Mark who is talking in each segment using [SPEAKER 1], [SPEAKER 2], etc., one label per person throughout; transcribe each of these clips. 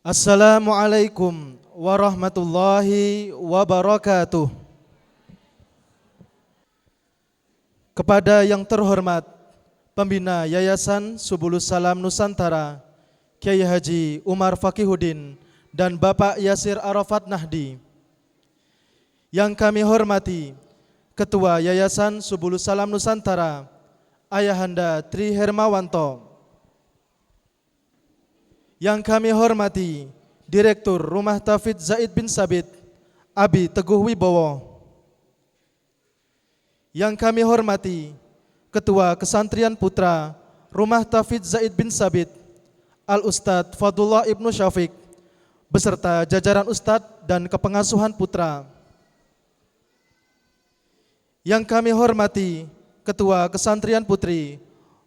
[SPEAKER 1] Assalamualaikum warahmatullahi wabarakatuh. Kepada yang terhormat Pembina Yayasan Subulus Salam Nusantara, Kiai Haji Umar Fakihuddin dan Bapak Yasir Arafat Nahdi. Yang kami hormati Ketua Yayasan Subulus Salam Nusantara, Ayahanda Tri Hermawanto. Yang kami hormati Direktur Rumah Tafidz Zaid bin Sabit, Abi Teguh Wibowo. Yang kami hormati Ketua Kesantrian Putra Rumah Tafidz Zaid bin Sabit, Al-Ustadz Fadullah Ibnu Syafiq, beserta jajaran Ustadz dan kepengasuhan putra. Yang kami hormati Ketua Kesantrian Putri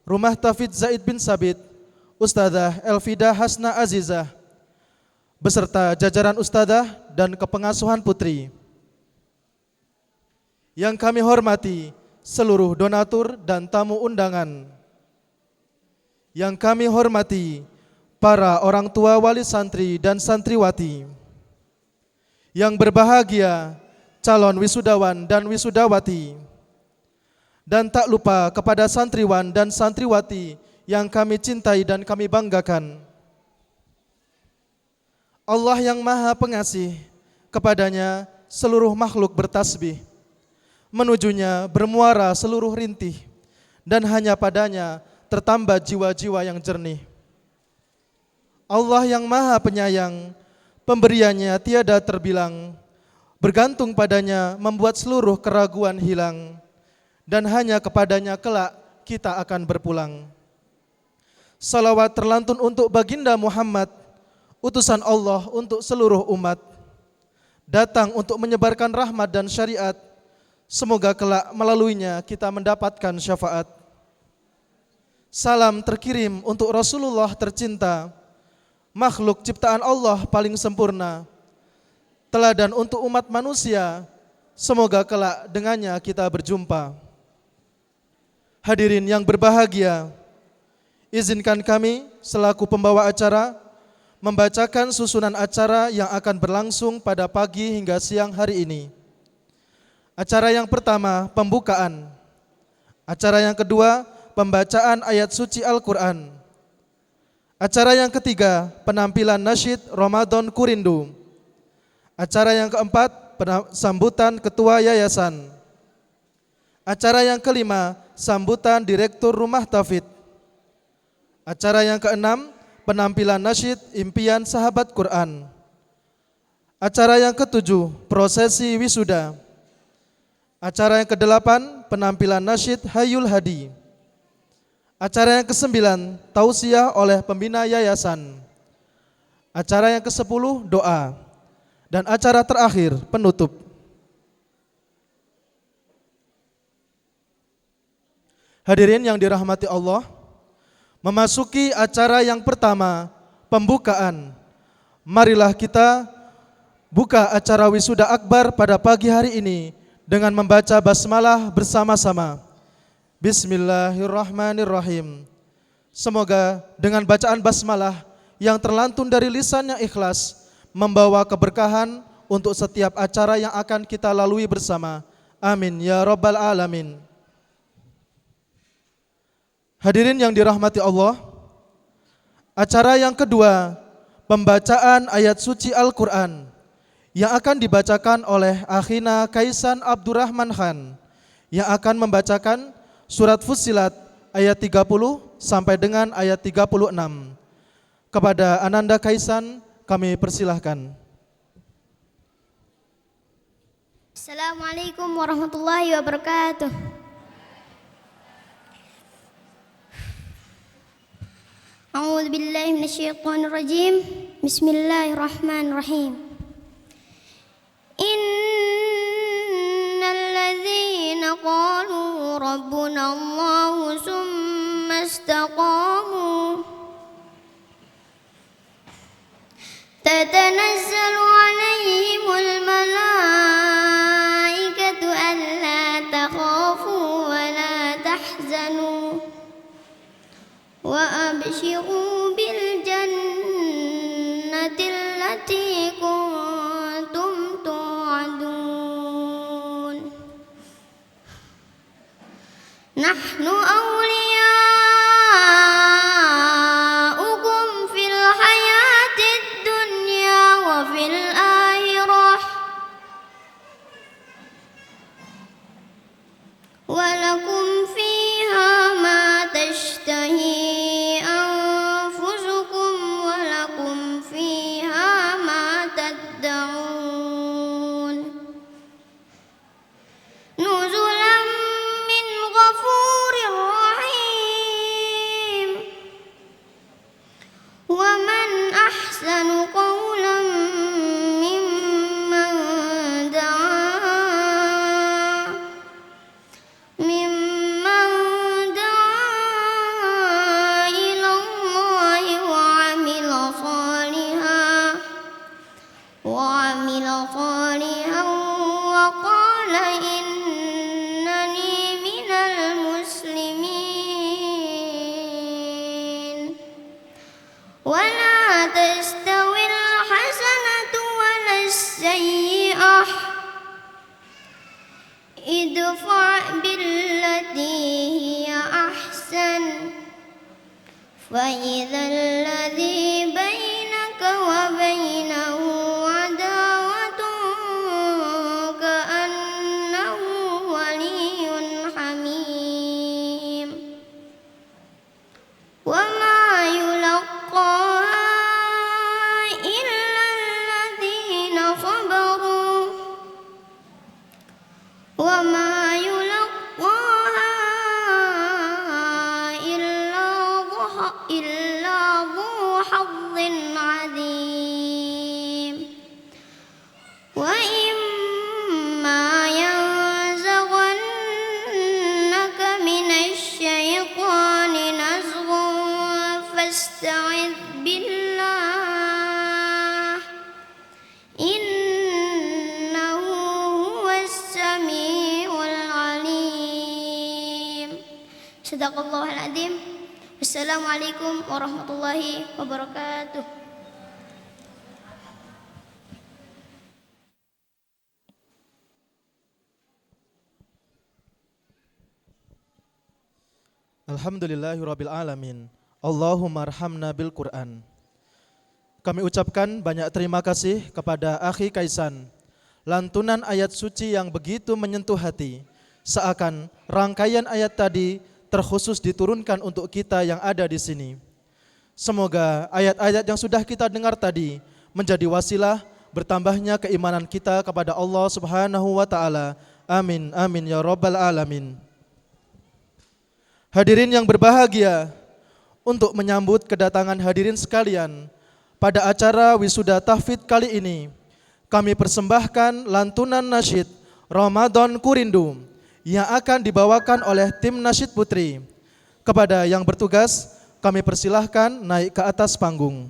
[SPEAKER 1] Rumah Tafidz Zaid bin Sabit, Ustadzah Elfida Hasna Azizah, beserta jajaran ustadzah dan kepengasuhan putri. Yang kami hormati seluruh donatur dan tamu undangan. Yang kami hormati para orang tua wali santri dan santriwati. Yang berbahagia calon wisudawan dan wisudawati. Dan tak lupa kepada santriwan dan santriwati yang kami cintai dan kami banggakan. Allah yang Maha Pengasih, kepadanya seluruh makhluk bertasbih, menujunya bermuara seluruh rintih, dan hanya padanya tertambat jiwa-jiwa yang jernih. Allah yang Maha Penyayang, pemberiannya tiada terbilang, bergantung padanya membuat seluruh keraguan hilang, dan hanya kepadanya kelak kita akan berpulang. Salawat terlantun untuk baginda Muhammad, utusan Allah untuk seluruh umat, datang untuk menyebarkan rahmat dan syariat. Semoga kelak melaluinya kita mendapatkan syafaat. Salam terkirim untuk Rasulullah tercinta, makhluk ciptaan Allah paling sempurna, teladan untuk umat manusia. Semoga kelak dengannya kita berjumpa. Hadirin yang berbahagia, izinkan kami selaku pembawa acara membacakan susunan acara yang akan berlangsung pada pagi hingga siang hari ini. Acara yang pertama, pembukaan. Acara yang kedua, pembacaan ayat suci Al-Quran. Acara yang ketiga, penampilan nasyid Ramadan Kurindu. Acara yang keempat, sambutan ketua yayasan. Acara yang kelima, sambutan direktur rumah tafidz. Acara yang keenam, penampilan nasyid impian sahabat Quran. Acara yang ketujuh, prosesi wisuda. Acara yang kedelapan, penampilan nasyid Hayul Hadi. Acara yang kesembilan, tausiah oleh pembina yayasan. Acara yang kesepuluh, doa. Dan acara terakhir, penutup. Hadirin yang dirahmati Allah, memasuki acara yang pertama, pembukaan. Marilah kita buka acara wisuda akbar pada pagi hari ini dengan membaca basmalah bersama-sama. Bismillahirrahmanirrahim. Semoga dengan bacaan basmalah yang terlantun dari lisan yang ikhlas membawa keberkahan untuk setiap acara yang akan kita lalui bersama. Amin ya rabbal alamin. Hadirin yang dirahmati Allah, acara yang kedua, pembacaan ayat suci Al-Quran yang akan dibacakan oleh Akhina Kaisan Abdurrahman Khan yang akan membacakan surat Fussilat ayat 30 sampai dengan ayat 36. Kepada Ananda Kaisan kami persilahkan.
[SPEAKER 2] Assalamualaikum warahmatullahi wabarakatuh. A'udzu billahi minasyaitonir rajim. Bismillahirrahmanirrahim. Innal ladzina qalu rabbuna Allahu tsumma istaqamu tatanazzalu 'alaihimul malaikatu alla takhafu wa la tahzanu wa abshiru bil jannati التي كنتم توعدون نحن أولياؤكم في الحياة الدنيا وفي الآخرة ولكم فيها ما تشتهي أنفسكم ولكم فيها ما تدعون نزلا من غفور رحيم ومن أحسن قولا ممن دعا إلى الله وعمل صالحا وقال إنني من المسلمين ولا تستوي الحسنة ولا السيئة ادفع بالتي هي أحسن فإذا الذي بينك وبينه عداوة كأنه ولي حميم وما يلقاها إلا الذين صبروا وما يلقاها إلا ذو حظ عظيم وإما ينزغنك من الشيطان نزغ فاستعذ بالله إنه هو السميع العليم صدق الله العظيم Assalamualaikum warahmatullahi wabarakatuh.
[SPEAKER 1] Alhamdulillahirabbil alamin. Allahumma arhamna bil Qur'an. Kami ucapkan banyak terima kasih kepada Akhi Kaisan. Lantunan ayat suci yang begitu menyentuh hati, seakan rangkaian ayat tadi terkhusus diturunkan untuk kita yang ada di sini. Semoga ayat-ayat yang sudah kita dengar tadi menjadi wasilah bertambahnya keimanan kita kepada Allah Subhanahu wa taala. Amin amin ya rabbal alamin. Hadirin yang berbahagia, untuk menyambut kedatangan hadirin sekalian pada acara wisuda tahfidz kali ini, kami persembahkan lantunan nasyid Ramadan Ku Rindu yang akan dibawakan oleh tim nasyid putri. Kepada yang bertugas, kami persilahkan naik ke atas panggung.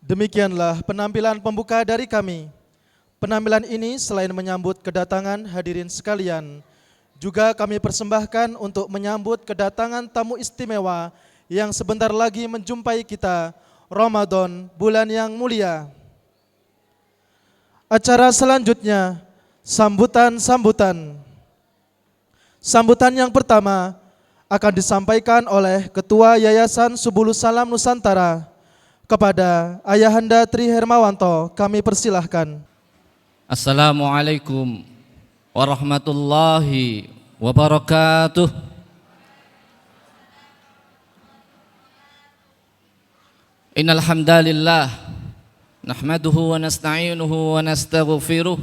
[SPEAKER 1] Demikianlah penampilan pembuka dari kami. Penampilan ini selain menyambut kedatangan hadirin sekalian, juga kami persembahkan untuk menyambut kedatangan tamu istimewa yang sebentar lagi menjumpai kita, Ramadan, bulan yang mulia. Acara selanjutnya, sambutan-sambutan. Sambutan yang pertama akan disampaikan oleh Ketua Yayasan Subulus Salam Nusantara kepada Ayahanda Tri Hermawanto. Kami persilahkan.
[SPEAKER 3] Assalamualaikum warahmatullahi wabarakatuh. Innal hamdalillah nahmaduhu wa nasta'inuhu wa nastaghfiruh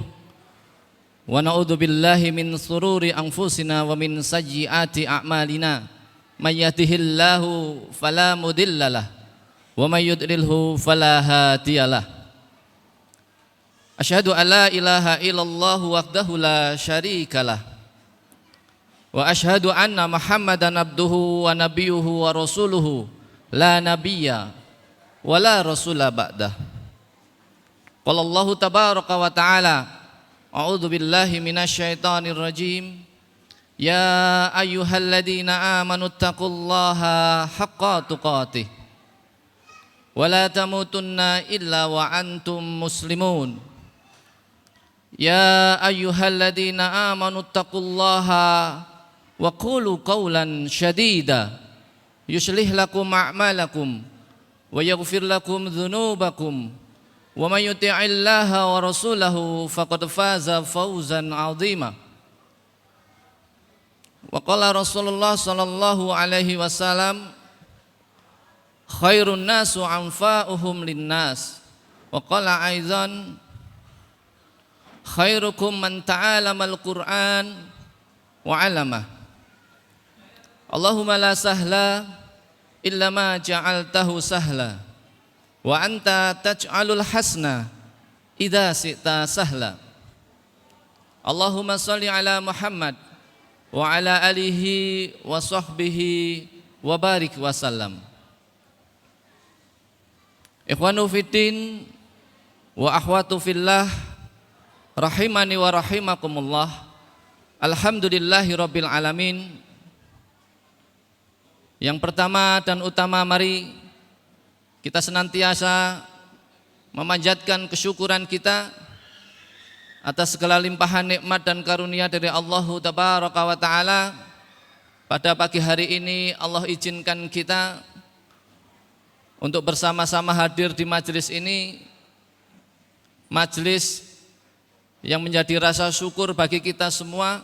[SPEAKER 3] wa na'udzu billahi min sururi anfusina wa min sayyiati a'malina. May yahdihillahu fala mudhillalah wa may yudlilhu fala hadiyalah. Asyhadu an la ilaha illallah wahdahu la syarikalah wa asyhadu anna Muhammadan abduhu wa nabiyuhu wa rasuluhu la nabiyya wa la rasula ba'dah. Qala Allah tabaraka wa ta'ala, a'udzu billahi minasyaitonir rajim. Ya ayyuhalladzina amanu taqullaha haqqa tuqatih wa la tamutunna illa wa antum muslimun. Ya ayyuhalladzina amanu taqullaha wa qulu qawlan syadida yuslih lakum a'malakum wa yaghfir lakum dhunubakum wa may yuti'illaha wa rasulahu faqad faza fawzan 'azima. Wa qala Rasulullah sallallahu alaihi wasallam, khairun nasu anfa'uhum linnas. Wa qala aidan, khairukum man ta'alamal Qur'an wa 'allamah. Allahumma la sahla illa ma ja'altahu sahla wa anta taj'alul hasna idza syi'ta sahla. Allahumma shalli ala Muhammad wa ala alihi wa sahbihi wa barik wa sallam. Ikhwanu fiddin wa akhwatu fillah, rahimani wa rahimakumullah. Alhamdulillahi rabbil alamin. Yang pertama dan utama, mari kita senantiasa memanjatkan kesyukuran kita atas segala limpahan nikmat dan karunia dari Allah tabaraka wa ta'ala. Pada pagi hari ini Allah izinkan kita untuk bersama-sama hadir di majelis ini, majelis yang menjadi rasa syukur bagi kita semua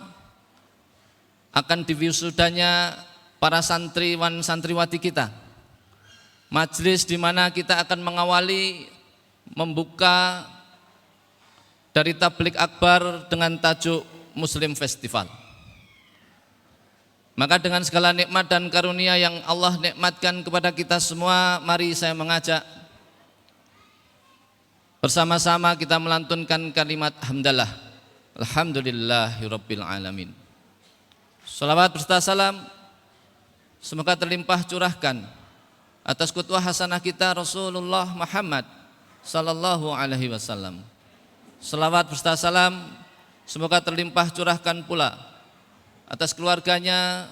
[SPEAKER 3] akan diwisudanya para santriwan santriwati kita. Majelis di mana kita akan mengawali membuka dari tablik akbar dengan tajuk Muslim Festival. Maka dengan segala nikmat dan karunia yang Allah nikmatkan kepada kita semua, mari saya mengajak bersama-sama kita melantunkan kalimat hamdalah. Alhamdulillahirabbil alamin. Salawat berserta salam semoga terlimpah curahkan atas qudwah hasanah kita Rasulullah Muhammad sallallahu alaihi wasallam. Salawat berserta salam semoga terlimpah curahkan pula atas keluarganya,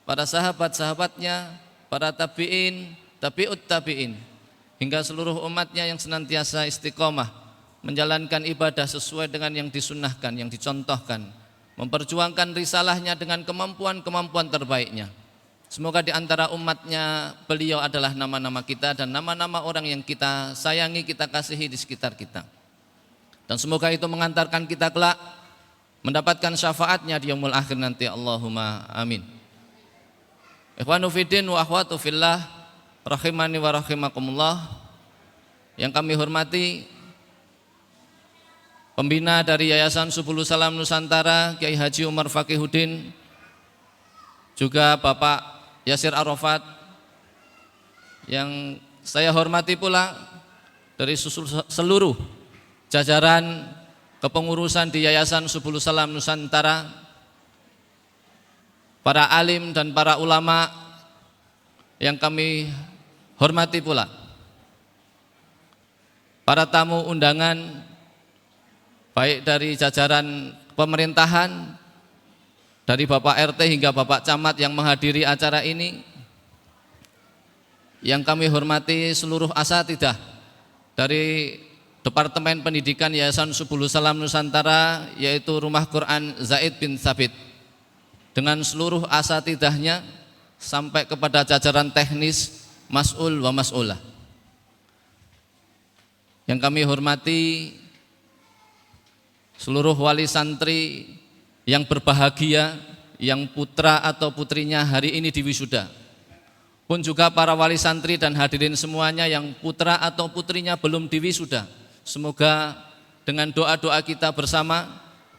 [SPEAKER 3] para sahabat-sahabatnya, para tabi'in, tabi'ut tabi'in, hingga seluruh umatnya yang senantiasa istiqomah menjalankan ibadah sesuai dengan yang disunnahkan, yang dicontohkan, memperjuangkan risalahnya dengan kemampuan-kemampuan terbaiknya. Semoga di antara umatnya beliau adalah nama-nama kita dan nama-nama orang yang kita sayangi, kita kasihi di sekitar kita. Dan semoga itu mengantarkan kita kelak mendapatkan syafaatnya di yaumul akhir nanti. Allahumma amin. Ikhwanu fiddin wa akhwatu fillah, rahimani wa rahimakumullah. Yang kami hormati pembina dari Yayasan Subulus Salam Nusantara, Kiai Haji Umar Faqihuddin, juga Bapak Yasir Arafat, yang saya hormati pula dari seluruh jajaran kepengurusan di Yayasan Subulus Salam Nusantara, para alim dan para ulama yang kami hormati pula. para tamu undangan baik dari jajaran pemerintahan, dari Bapak RT hingga Bapak Camat yang menghadiri acara ini, yang kami hormati seluruh asatidzah dari Departemen Pendidikan Yayasan Subulus Salam Nusantara, yaitu Rumah Quran Zaid bin Tsabit, dengan seluruh asatidzahnya sampai kepada jajaran teknis mas'ul wa mas'ulah. Yang kami hormati seluruh wali santri yang berbahagia, yang putra atau putrinya hari ini diwisuda, pun juga para wali santri dan hadirin semuanya yang putra atau putrinya belum diwisuda. Semoga dengan doa-doa kita bersama,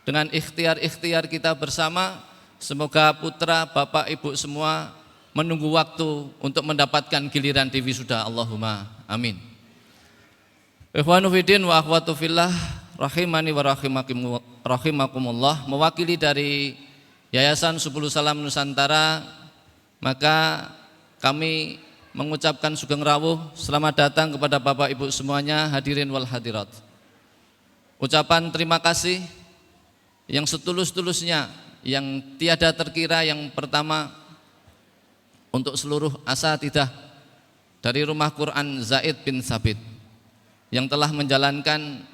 [SPEAKER 3] dengan ikhtiar-ikhtiar kita bersama, semoga putra, bapak, ibu semua menunggu waktu untuk mendapatkan giliran di wisuda. Allahumma amin. Ikhwanu fiddin wa akhwatu fillah, rahimani wa rahimakumullah, mewakili dari Yayasan Subulus Salam Nusantara, maka kami mengucapkan sugeng rawuh selamat datang kepada Bapak Ibu semuanya, hadirin wal hadirat. Ucapan terima kasih yang setulus-tulusnya, yang tiada terkira, yang pertama untuk seluruh asatidzah dari Rumah Quran Zaid bin Tsabit yang telah menjalankan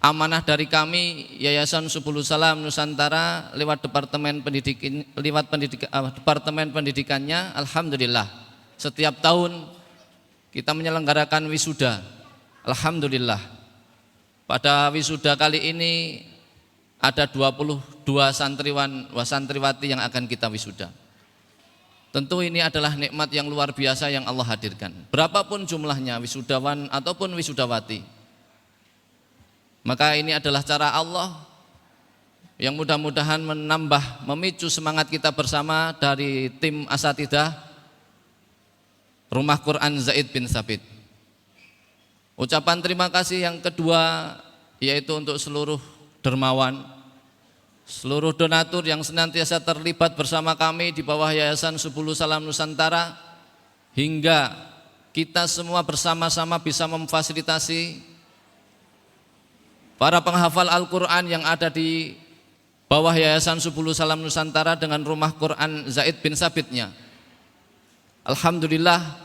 [SPEAKER 3] amanah dari kami Yayasan Subulus Salam Nusantara lewat Departemen Pendidikannya. Alhamdulillah, setiap tahun kita menyelenggarakan wisuda. Alhamdulillah, pada wisuda kali ini ada 22 santriwan wa santriwati yang akan kita wisuda. Tentu ini adalah nikmat yang luar biasa yang Allah hadirkan. Berapapun jumlahnya wisudawan ataupun wisudawati, maka ini adalah cara Allah yang mudah-mudahan menambah, memicu semangat kita bersama dari tim asatidzah Rumah Quran Zaid bin Tsabit. Ucapan terima kasih yang kedua yaitu untuk seluruh dermawan, seluruh donatur yang senantiasa terlibat bersama kami di bawah Yayasan Subulus Salam Nusantara, hingga kita semua bersama-sama bisa memfasilitasi para penghafal Al-Quran yang ada di bawah Yayasan Subulus Salam Nusantara dengan Rumah Quran Zaid bin Tsabitnya. Alhamdulillah,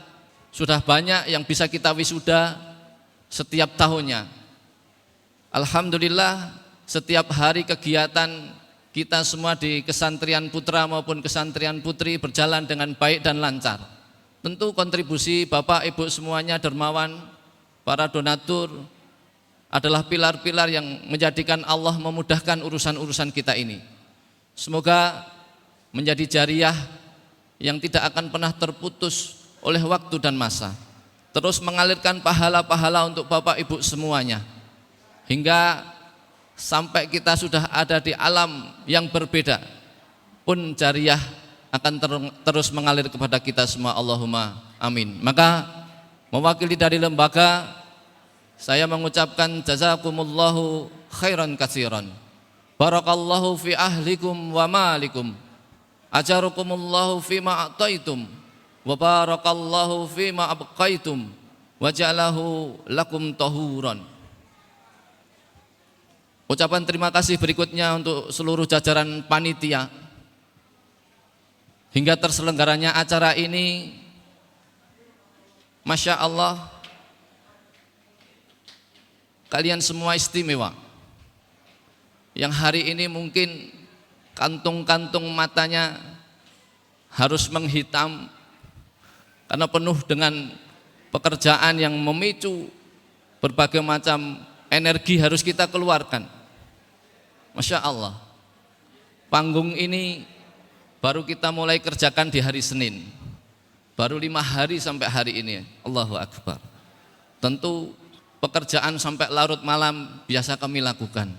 [SPEAKER 3] sudah banyak yang bisa kita wisuda setiap tahunnya. Alhamdulillah, setiap hari kegiatan kita semua di kesantrian putra maupun kesantrian putri berjalan dengan baik dan lancar. Tentu kontribusi Bapak Ibu semuanya, dermawan, para donatur adalah pilar-pilar yang menjadikan Allah memudahkan urusan-urusan kita ini. Semoga menjadi jariah yang tidak akan pernah terputus oleh waktu dan masa, terus mengalirkan pahala-pahala untuk Bapak Ibu semuanya, hingga sampai kita sudah ada di alam yang berbeda pun jariah akan terus mengalir kepada kita semua. Allahumma amin. Maka mewakili dari lembaga, saya mengucapkan jazakumullahu khairan katsiran, barakallahu fi ahlikum wa malikum, ajarukumullahu fima a'taitum, wa barakallahu fima abqaitum, wa ja'alahu lakum tahuran. Ucapan terima kasih berikutnya untuk seluruh jajaran panitia hingga terselenggaranya acara ini. Masya Allah, kalian semua istimewa. Yang hari ini mungkin kantung-kantung matanya harus menghitam karena penuh dengan pekerjaan yang memicu berbagai macam energi harus kita keluarkan. Masya Allah, panggung ini baru kita mulai kerjakan di hari Senin, baru 5 hari sampai hari ini. Allahu Akbar. Tentu pekerjaan sampai larut malam biasa kami lakukan.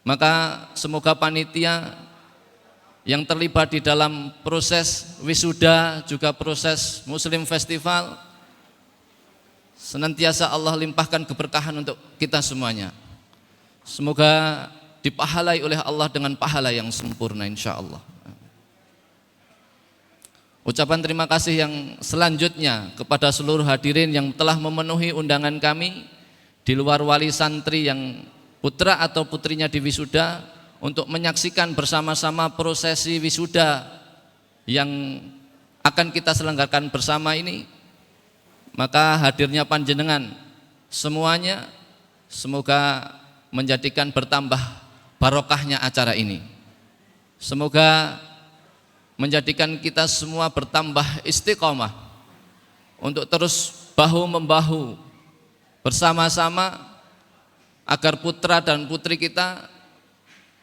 [SPEAKER 3] Maka semoga panitia yang terlibat di dalam proses wisuda juga proses Muslim Festival, senantiasa Allah limpahkan keberkahan untuk kita semuanya. Semoga dipahalai oleh Allah dengan pahala yang sempurna, insya Allah. Ucapan terima kasih yang selanjutnya kepada seluruh hadirin yang telah memenuhi undangan kami di luar wali santri yang putra atau putrinya di wisuda untuk menyaksikan bersama-sama prosesi wisuda yang akan kita selenggarakan bersama ini. Maka hadirnya panjenengan semuanya semoga menjadikan bertambah barokahnya acara ini. Semoga menjadikan kita semua bertambah istiqomah untuk terus bahu-membahu bersama-sama agar putra dan putri kita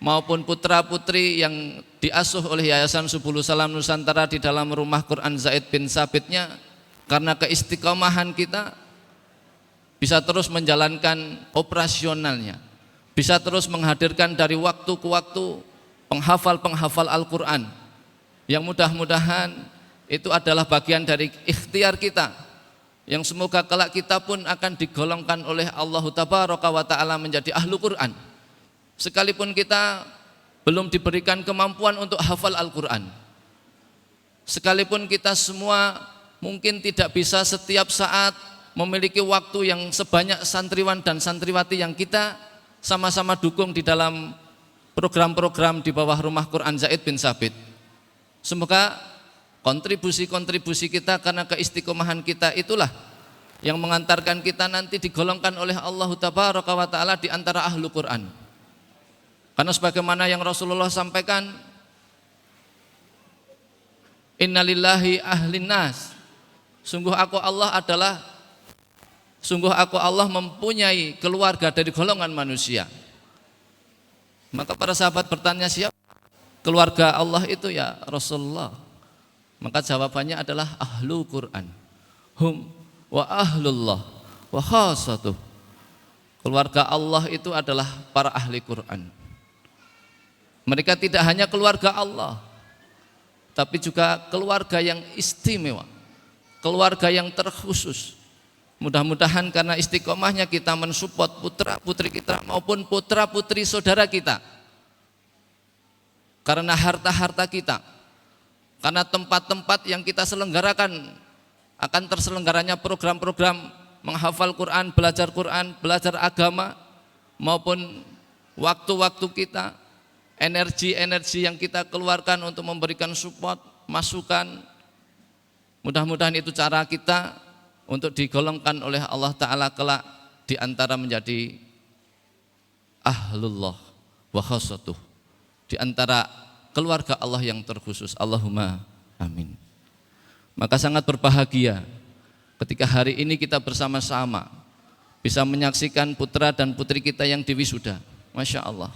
[SPEAKER 3] maupun putra-putri yang diasuh oleh Yayasan Subulus Salam Nusantara di dalam rumah Quran Zaid bin Sabitnya, karena keistiqomahan kita bisa terus menjalankan operasionalnya, bisa terus menghadirkan dari waktu ke waktu penghafal-penghafal Al-Quran yang mudah-mudahan itu adalah bagian dari ikhtiar kita, yang semoga kelak kita pun akan digolongkan oleh Allah Tabaraka wa Ta'ala menjadi ahlu Quran, sekalipun kita belum diberikan kemampuan untuk hafal Al-Quran, sekalipun kita semua mungkin tidak bisa setiap saat memiliki waktu yang sebanyak santriwan dan santriwati yang kita sama-sama dukung di dalam program-program di bawah rumah Quran Zaid bin Sabit. Semoga kontribusi-kontribusi kita karena keistiqomahan kita itulah yang mengantarkan kita nanti digolongkan oleh Allah Tabaraka wa Ta'ala di antara ahlu Quran. Karena sebagaimana yang Rasulullah sampaikan, innalillahi ahlin nas, sungguh aku Allah mempunyai keluarga dari golongan manusia. Maka para sahabat bertanya, siapa keluarga Allah itu ya Rasulullah? Maka jawabannya adalah ahlu Quran. Hum wa ahlullah wa khasatuh. Keluarga Allah itu adalah para ahli Quran. Mereka tidak hanya keluarga Allah, tapi juga keluarga yang istimewa, keluarga yang terkhusus. Mudah-mudahan karena istiqomahnya kita mensupport putra-putri kita maupun putra-putri saudara kita, karena harta-harta kita, karena tempat-tempat yang kita selenggarakan akan terselenggaranya program-program menghafal Quran, belajar agama, maupun waktu-waktu kita, energi-energi yang kita keluarkan untuk memberikan support, masukan. Mudah-mudahan itu cara kita untuk digolongkan oleh Allah Ta'ala kelak di antara menjadi ahlullah wa khasatuh, di antara keluarga Allah yang terkhusus. Allahumma amin. Maka sangat berbahagia ketika hari ini kita bersama-sama bisa menyaksikan putra dan putri kita yang diwisuda. Masya Allah,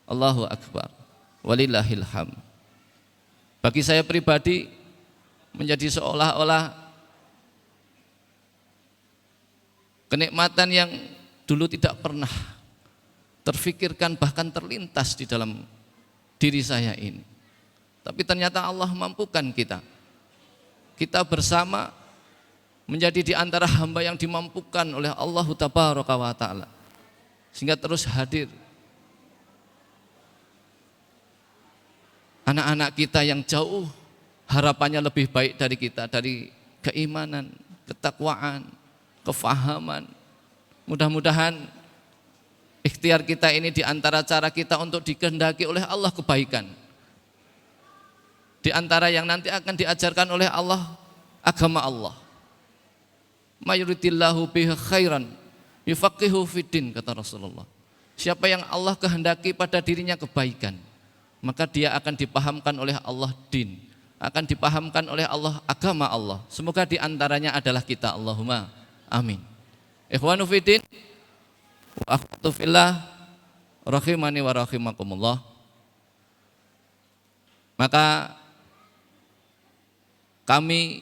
[SPEAKER 3] Allahu Akbar, walillahil hamd. Bagi saya pribadi menjadi seolah-olah kenikmatan yang dulu tidak pernah terfikirkan, bahkan terlintas di dalam diri saya ini. Tapi ternyata Allah mampukan kita. Kita bersama menjadi di antara hamba yang dimampukan oleh Allah Tabaraka wa Ta'ala, sehingga terus hadir anak-anak kita yang jauh harapannya lebih baik dari kita, dari keimanan, ketakwaan, kefahaman. Mudah-mudahan ikhtiar kita ini di antara cara kita untuk dikehendaki oleh Allah kebaikan, di antara yang nanti akan diajarkan oleh Allah agama Allah. Mayuridillahu bihi khairan yufaqihu fiddin, kata Rasulullah. Siapa yang Allah kehendaki pada dirinya kebaikan, maka dia akan dipahamkan oleh Allah din, akan dipahamkan oleh Allah agama Allah. Semoga di antaranya adalah kita. Allahumma amin. Ikhwanu fiddin wa akhwatu fillah rahimani wa rahimakumullah. Maka kami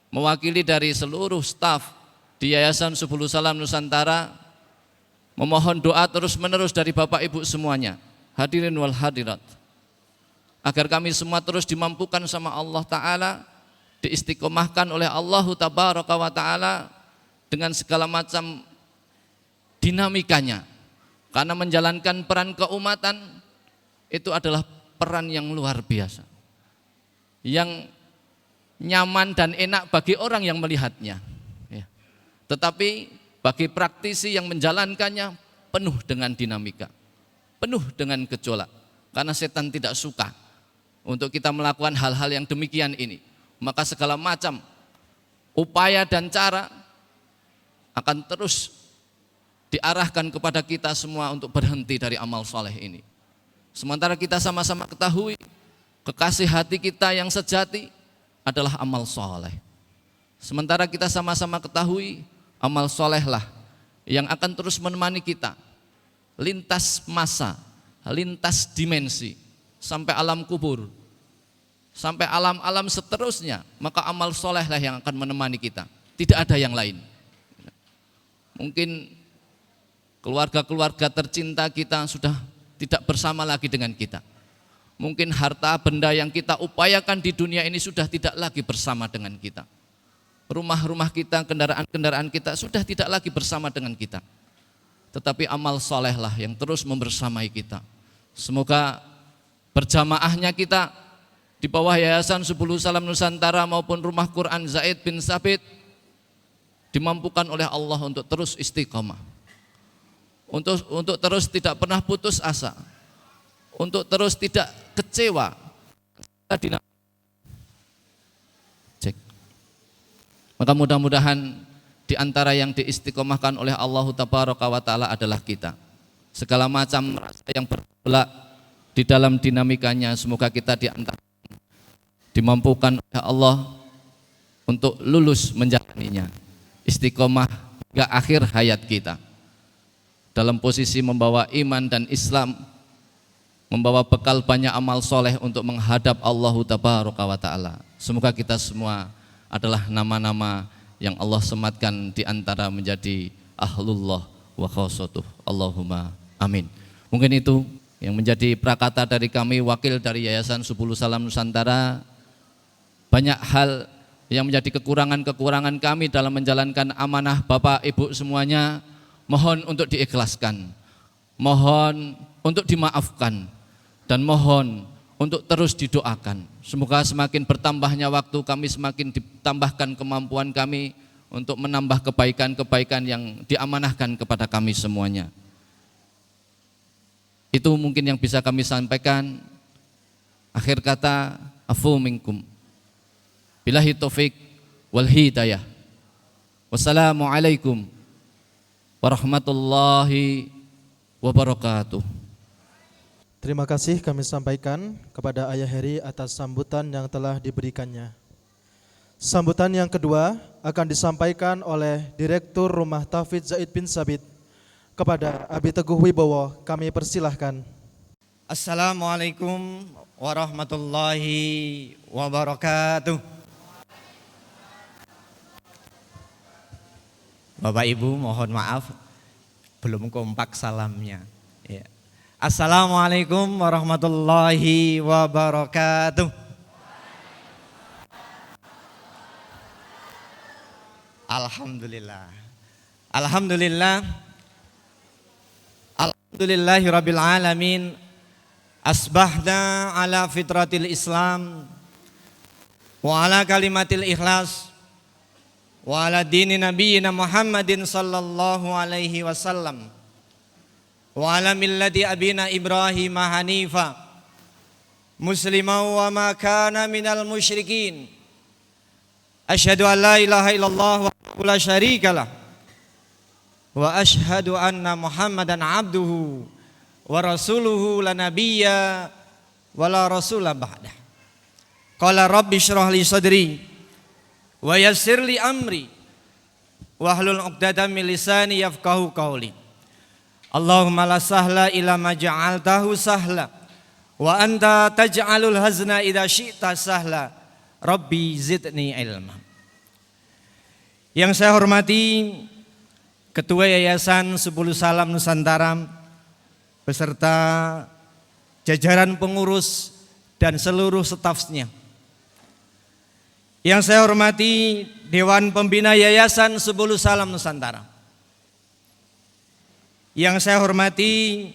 [SPEAKER 3] mewakili dari seluruh staf di Yayasan Subulus Salam Nusantara memohon doa terus-menerus dari Bapak Ibu semuanya, hadirin wal hadirat, agar kami semua terus dimampukan sama Allah Ta'ala, diistiqomahkan oleh Allah Tabaraka wa Ta'ala dengan segala macam dinamikanya. Karena menjalankan peran keumatan itu adalah peran yang luar biasa, yang nyaman dan enak bagi orang yang melihatnya. Ya. Tetapi bagi praktisi yang menjalankannya penuh dengan dinamika, penuh dengan gejolak. Karena setan tidak suka untuk kita melakukan hal-hal yang demikian ini. Maka segala macam upaya dan cara akan terus diarahkan kepada kita semua untuk berhenti dari amal soleh ini. Sementara kita sama-sama ketahui kekasih hati kita yang sejati adalah amal soleh. Sementara kita sama-sama ketahui amal solehlah yang akan terus menemani kita lintas masa, lintas dimensi, sampai alam kubur, sampai alam-alam seterusnya. Maka amal solehlah yang akan menemani kita, tidak ada yang lain. Mungkin keluarga-keluarga tercinta kita sudah tidak bersama lagi dengan kita. Mungkin harta benda yang kita upayakan di dunia ini sudah tidak lagi bersama dengan kita. Rumah-rumah kita, kendaraan-kendaraan kita sudah tidak lagi bersama dengan kita. Tetapi amal solehlah yang terus membersamai kita. Semoga berjamaahnya kita di bawah Yayasan Subul Salam Nusantara maupun Rumah Quran Zaid bin Sabit dimampukan oleh Allah untuk terus istiqomah, untuk terus tidak pernah putus asa, untuk terus tidak kecewa. Cek. Maka mudah-mudahan di antara yang diistiqomahkan oleh Allah Tabaraka wa Ta'ala adalah kita. Segala macam rasa yang berbelak di dalam dinamikanya, semoga kita di antara dimampukan oleh Allah untuk lulus menjalaninya, istiqomah hingga akhir hayat kita, dalam posisi membawa iman dan Islam, membawa bekal banyak amal soleh untuk menghadap Allah Tabaraka wa Ta'ala. Semoga kita semua adalah nama-nama yang Allah sematkan di antara menjadi ahlullah wa khosatuh. Allahumma amin. Mungkin itu yang menjadi prakata dari kami, wakil dari Yayasan Subul Salam Nusantara. Banyak hal yang menjadi kekurangan-kekurangan kami dalam menjalankan amanah Bapak Ibu semuanya, mohon untuk diikhlaskan, mohon untuk dimaafkan, dan mohon untuk terus didoakan. Semoga semakin bertambahnya waktu kami, semakin ditambahkan kemampuan kami untuk menambah kebaikan-kebaikan yang diamanahkan kepada kami semuanya. Itu mungkin yang bisa kami sampaikan. Akhir kata, afu minkum. Billahi taufik wal hidayah. Wassalamualaikum warahmatullahi wabarakatuh.
[SPEAKER 1] Terima kasih kami sampaikan kepada Ayah Heri atas sambutan yang telah diberikannya. Sambutan yang kedua akan disampaikan oleh Direktur Rumah Tahfidz Zaid bin Sabit kepada Abi Teguh Wibowo. Kami persilahkan.
[SPEAKER 4] Assalamualaikum warahmatullahi wabarakatuh. Bapak Ibu mohon maaf belum kompak salamnya. Ya. Assalamualaikum warahmatullahi wabarakatuh. Alhamdulillah. Alhamdulillah. Alhamdulillahi rabbil alamin. Asbahna ala fitratil Islam wa ala kalimatil ikhlas wa ala dini nabiyyina Muhammadin sallallahu alaihi wasallam wa ala millati abina Ibrahim hanifa musliman wa ma kana minal musyrikin. Asyhadu an la ilaha illallah wa la syarikalah wa asyhadu anna Muhammadan abduhu wa rasuluhu la nabiyya wa la rasula ba'dah. Qala rabbi shrah li sadri wa yassir li amri wahlul 'uqdatam min lisani yafqahu qawli. Allahumma la sahla illa ma ja'altahu sahla wa anta taj'alul hazna idza syi'ta sahla. Rabbi zidni ilma. Yang saya hormati Ketua Yayasan Subul Salam Nusantara beserta jajaran pengurus dan seluruh stafnya. Yang saya hormati Dewan Pembina Yayasan Subul Salam Nusantara. Yang saya hormati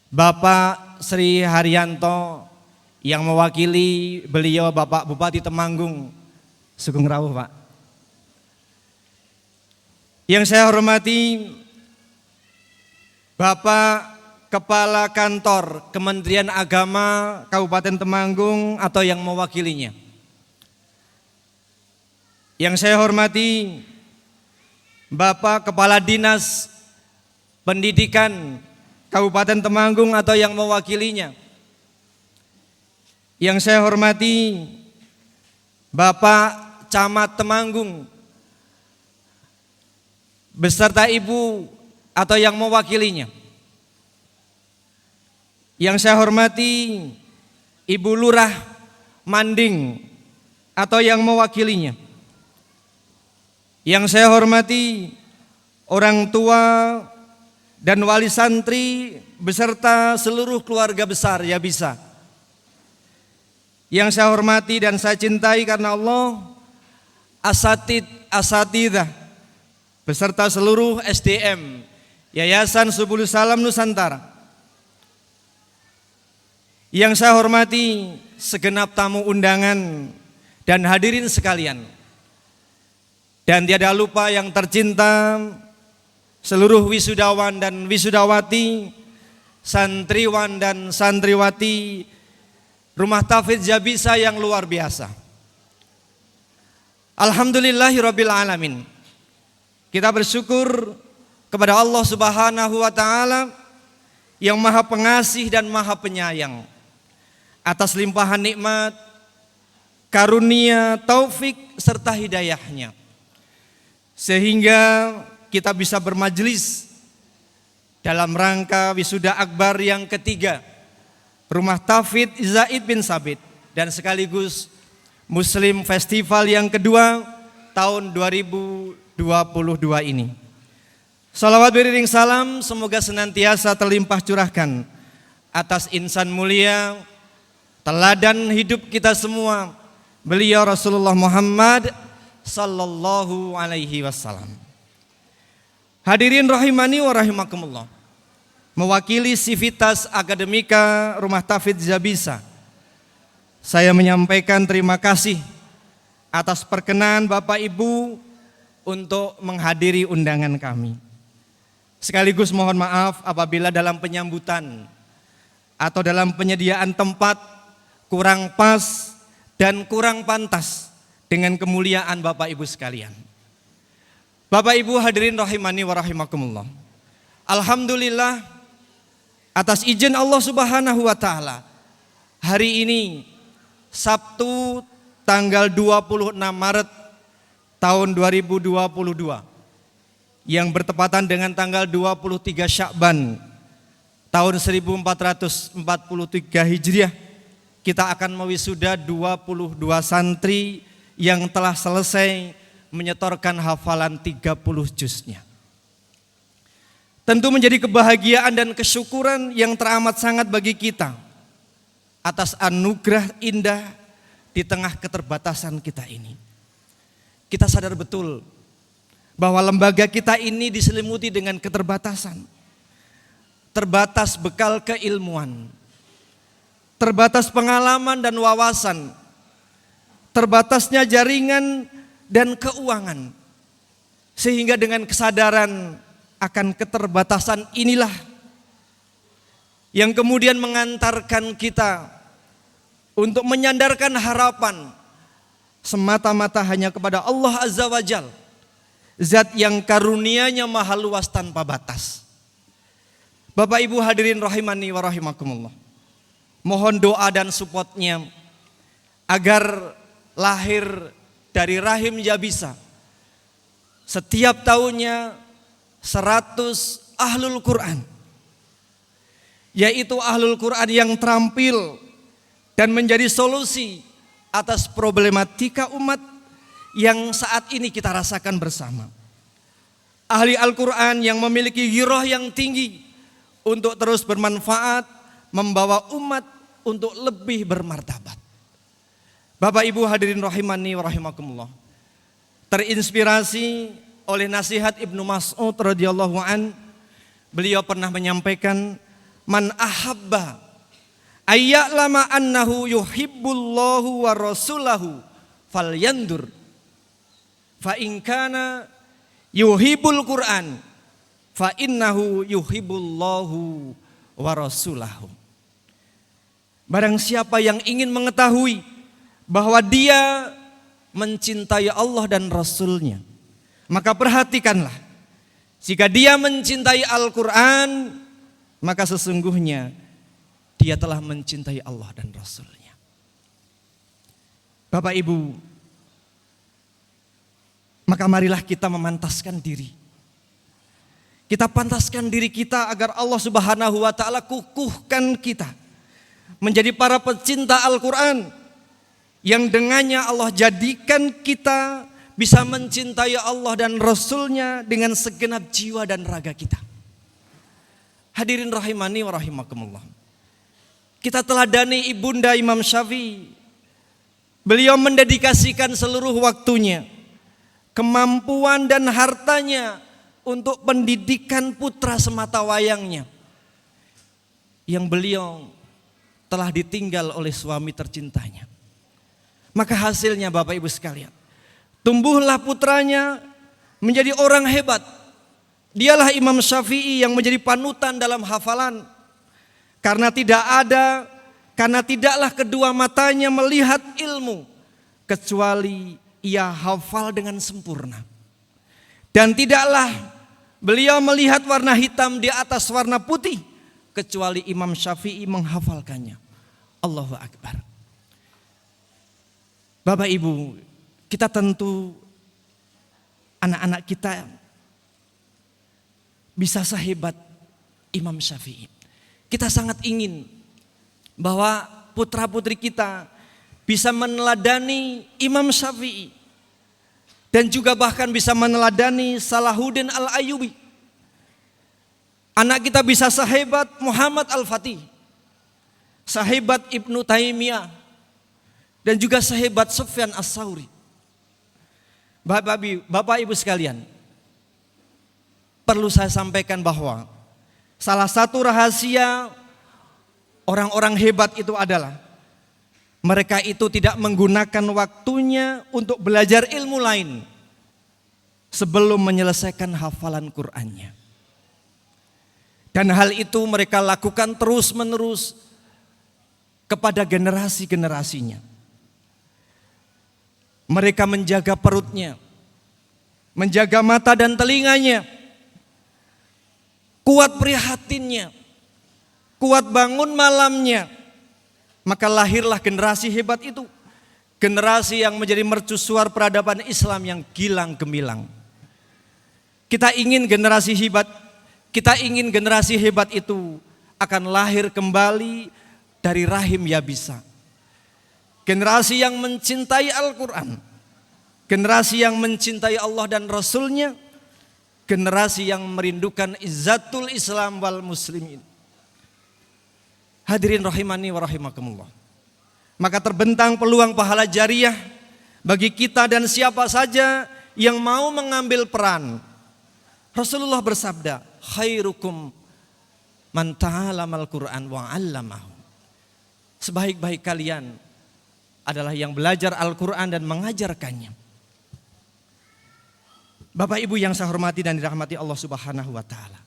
[SPEAKER 4] Bapak Sri Haryanto Yang mewakili beliau Bapak Bupati Temanggung, Sugeng Rawuh Pak. Yang saya hormati Bapak Kepala Kantor Kementerian Agama Kabupaten Temanggung atau yang mewakilinya. Yang saya hormati Bapak Kepala Dinas Pendidikan Kabupaten Temanggung atau yang mewakilinya. Yang saya hormati Bapak Camat Temanggung beserta Ibu atau yang mewakilinya. Yang saya hormati Ibu Lurah Manding atau yang mewakilinya. Yang saya hormati orang tua dan wali santri beserta seluruh keluarga besar Yabisa. Yang saya hormati dan saya cintai karena Allah, asatidah beserta seluruh SDM Yayasan Subulus Salam Nusantara. Yang saya hormati segenap tamu undangan dan hadirin sekalian. Dan tiada lupa yang tercinta seluruh wisudawan dan wisudawati, santriwan dan santriwati Rumah Tahfidz Yabisa yang luar biasa. Alhamdulillahirabbil alamin. Kita bersyukur kepada Allah Subhanahu wa taala yang Maha Pengasih dan Maha Penyayang atas limpahan nikmat, karunia, taufik serta hidayahnya. Sehingga kita bisa bermajelis dalam rangka wisuda akbar yang ketiga Rumah Tahfidz Zaid bin Sabit dan sekaligus Muslim Festival yang kedua tahun 2022 ini. Salawat beriring salam semoga senantiasa terlimpah curahkan atas insan mulia, teladan hidup kita semua, beliau Rasulullah Muhammad sallallahu alaihi wasallam. Hadirin rahimani wa rahimakumullah. Mewakili Sivitas Akademika Rumah Tahfidz Yabisa, saya menyampaikan terima kasih atas perkenan Bapak Ibu untuk menghadiri undangan kami. Sekaligus mohon maaf apabila dalam penyambutan atau dalam penyediaan tempat kurang pas dan kurang pantas dengan kemuliaan Bapak Ibu sekalian. Bapak Ibu hadirin rahimani wa rahimakumullah. Alhamdulillah atas izin Allah Subhanahu wa taala, hari ini Sabtu tanggal 26 Maret tahun 2022 yang bertepatan dengan tanggal 23 Syakban tahun 1443 Hijriah, kita akan mewisuda 22 santri yang telah selesai menyetorkan hafalan 30 juznya. Tentu menjadi kebahagiaan dan kesyukuran yang teramat sangat bagi kita atas anugerah indah di tengah keterbatasan kita ini. Kita sadar betul bahwa lembaga kita ini diselimuti dengan keterbatasan. Terbatas bekal keilmuan, terbatas pengalaman dan wawasan, terbatasnya jaringan dan keuangan. Sehingga dengan kesadaran akan keterbatasan inilah yang kemudian mengantarkan kita untuk menyandarkan harapan semata-mata hanya kepada Allah Azza wa Jalla, Zat yang karunianya maha luas tanpa batas. Bapak Ibu hadirin rahimani wa rahimakumullah, mohon doa dan supportnya agar lahir dari rahim Yabisa setiap tahunnya 100 ahlul Quran, yaitu ahlul Quran yang terampil dan menjadi solusi atas problematika umat yang saat ini kita rasakan bersama. Ahli Al-Quran yang memiliki giroh yang tinggi untuk terus bermanfaat, membawa umat untuk lebih bermartabat. Bapak Ibu hadirin rahimani wa rahimakumullah, terinspirasi oleh nasihat Ibnu Mas'ud radhiyallahu an, beliau pernah menyampaikan, man ahabba ayya'lama annahu yuhibbullahu wa rasulahu falyandur fa in kana yuhibbul Qur'an fa innahu yuhibbullahu wa rasulahu. Barang siapa yang ingin mengetahui bahwa dia mencintai Allah dan Rasulnya, maka perhatikanlah, jika dia mencintai Al-Quran, maka sesungguhnya dia telah mencintai Allah dan Rasulnya. Bapak Ibu, maka marilah kita memantaskan diri. Kita pantaskan diri kita agar Allah Subhanahu wa ta'ala kukuhkan kita menjadi para pecinta Al-Quran, yang dengannya Allah jadikan kita bisa mencintai Allah dan Rasulnya dengan segenap jiwa dan raga kita. Hadirin rahimani wa rahimakumullah. Kita teladani ibunda Imam Syafi'i. Beliau mendedikasikan seluruh waktunya, kemampuan dan hartanya untuk pendidikan putra semata wayangnya, yang beliau telah ditinggal oleh suami tercintanya. Maka hasilnya Bapak Ibu sekalian, tumbuhlah putranya menjadi orang hebat. Dialah Imam Syafi'i yang menjadi panutan dalam hafalan. Karena tidaklah kedua matanya melihat ilmu kecuali ia hafal dengan sempurna. Dan tidaklah beliau melihat warna hitam di atas warna putih kecuali Imam Syafi'i menghafalkannya. Allahu Akbar. Bapak Ibu, kita tentu anak-anak kita bisa sehebat Imam Syafi'i. Kita sangat ingin bahwa putra-putri kita bisa meneladani Imam Syafi'i dan juga bahkan bisa meneladani Salahuddin Al-Ayyubi. Anak kita bisa sehebat Muhammad Al-Fatih, sehebat Ibnu Taimiyah, dan juga sehebat Sufyan As-Tsauri. Bapak Ibu sekalian, perlu saya sampaikan bahwa salah satu rahasia orang-orang hebat itu adalah mereka itu tidak menggunakan waktunya untuk belajar ilmu lain sebelum menyelesaikan hafalan Qur'annya. Dan hal itu mereka lakukan terus-menerus kepada generasi-generasinya. Mereka menjaga perutnya, menjaga mata dan telinganya, kuat prihatinnya, kuat bangun malamnya. Maka lahirlah generasi hebat itu, generasi yang menjadi mercusuar peradaban Islam yang gilang gemilang. Kita ingin generasi hebat itu akan lahir kembali dari rahim Yabisa. Generasi yang mencintai Al-Quran, generasi yang mencintai Allah dan Rasulnya, generasi yang merindukan izzatul Islam wal muslimin. Hadirin rahimani wa rahimakumullah. Maka terbentang peluang pahala jariah bagi kita dan siapa saja yang mau mengambil peran. Rasulullah bersabda, khairukum man ta'alamal Qur'an wa 'allamahu. Sebaik-baik kalian adalah yang belajar Al-Quran dan mengajarkannya. Bapak Ibu yang saya hormati dan dirahmati Allah Subhanahu wa ta'ala,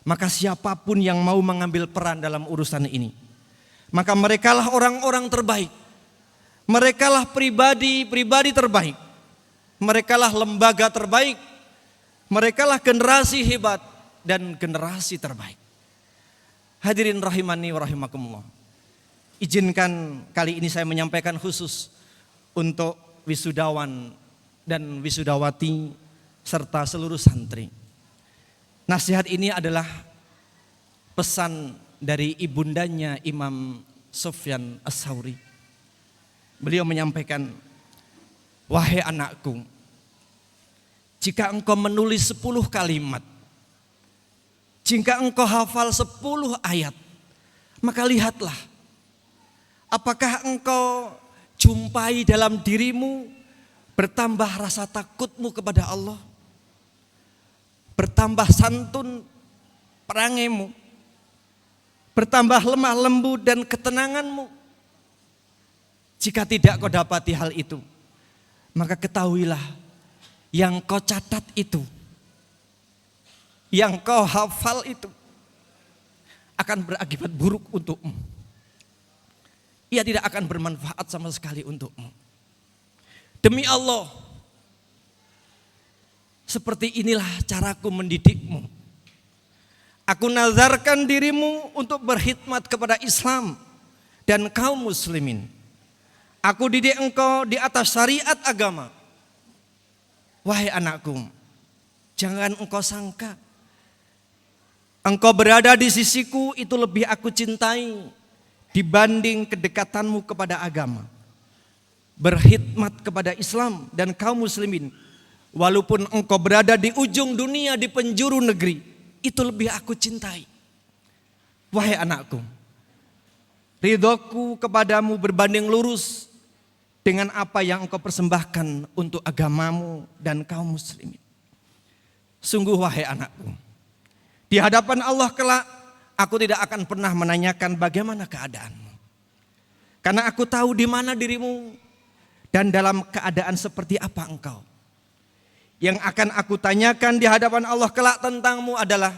[SPEAKER 4] maka siapapun yang mau mengambil peran dalam urusan ini, maka merekalah orang-orang terbaik, merekalah pribadi-pribadi terbaik, merekalah lembaga terbaik, merekalah generasi hebat dan generasi terbaik. Hadirin rahimani wa rahimakumullah. Izinkan kali ini saya menyampaikan khusus untuk wisudawan dan wisudawati serta seluruh santri. Nasihat ini adalah pesan dari ibundanya Imam Sufyan As-Tsauri. Beliau menyampaikan, wahai anakku, jika engkau menulis 10 kalimat, jika engkau hafal 10 ayat, maka lihatlah apakah engkau jumpai dalam dirimu bertambah rasa takutmu kepada Allah, bertambah santun perangaimu, bertambah lemah lembut dan ketenanganmu. Jika tidak kau dapati hal itu, maka ketahuilah yang kau catat itu, yang kau hafal itu akan berakibat buruk untukmu. Ia tidak akan bermanfaat sama sekali untukmu. Demi Allah, seperti inilah caraku mendidikmu. Aku nazarkan dirimu untuk berkhidmat kepada Islam dan kaum muslimin. Aku didik engkau di atas syariat agama. Wahai anakku, jangan engkau sangka engkau berada di sisiku itu lebih aku cintai dibanding kedekatanmu kepada agama. Berkhidmat kepada Islam dan kaum muslimin, walaupun engkau berada di ujung dunia, di penjuru negeri, itu lebih aku cintai. Wahai anakku, ridhoku kepadamu berbanding lurus dengan apa yang engkau persembahkan untuk agamamu dan kaum muslimin. Sungguh wahai anakku, di hadapan Allah kelak, aku tidak akan pernah menanyakan bagaimana keadaanmu. Karena aku tahu di mana dirimu dan dalam keadaan seperti apa engkau. Yang akan aku tanyakan di hadapan Allah kelak tentangmu adalah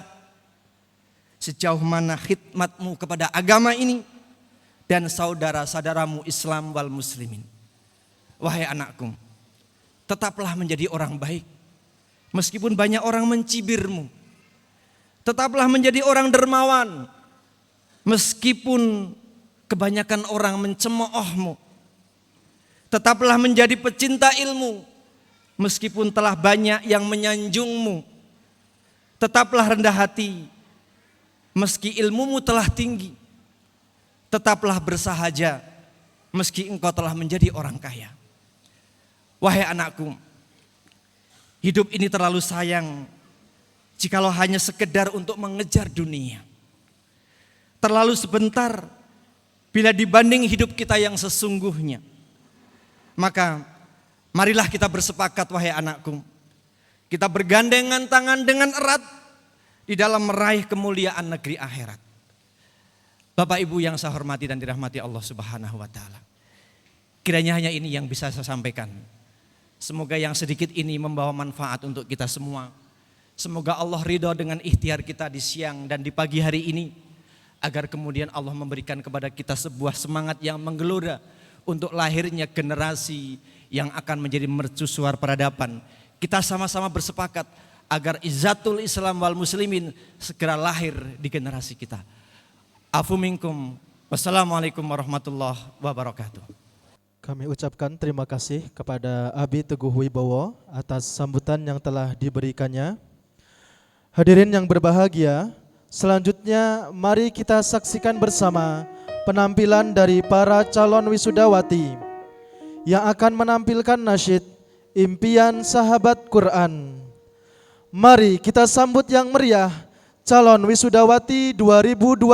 [SPEAKER 4] sejauh mana khidmatmu kepada agama ini dan saudara-saudaramu Islam wal muslimin. Wahai anakku, tetaplah menjadi orang baik. Meskipun banyak orang mencibirmu, tetaplah menjadi orang dermawan. Meskipun kebanyakan orang mencemoohmu, tetaplah menjadi pecinta ilmu. Meskipun telah banyak yang menyanjungmu, tetaplah rendah hati. Meski ilmumu telah tinggi, tetaplah bersahaja. Meski engkau telah menjadi orang kaya. Wahai anakku, hidup ini terlalu sayang jikalau hanya sekedar untuk mengejar dunia. Terlalu sebentar bila dibanding hidup kita yang sesungguhnya. Maka marilah kita bersepakat wahai anakku, kita bergandengan tangan dengan erat di dalam meraih kemuliaan negeri akhirat. Bapak Ibu yang saya hormati dan dirahmati Allah Subhanahu wa taala. Kiranya hanya ini yang bisa saya sampaikan. Semoga yang sedikit ini membawa manfaat untuk kita semua. Semoga Allah ridho dengan ikhtiar kita di siang dan di pagi hari ini, agar kemudian Allah memberikan kepada kita sebuah semangat yang menggelora untuk lahirnya generasi yang akan menjadi mercusuar peradaban. Kita sama-sama bersepakat agar izzatul Islam wal muslimin segera lahir di generasi kita. Afu minkum. Wassalamualaikum warahmatullahi wabarakatuh.
[SPEAKER 1] Kami ucapkan terima kasih kepada Abi Teguh Wibowo atas sambutan yang telah diberikannya. Hadirin yang berbahagia, selanjutnya mari kita saksikan bersama penampilan dari para calon wisudawati yang akan menampilkan nasyid Impian Sahabat Quran. Mari kita sambut yang meriah calon wisudawati 2022.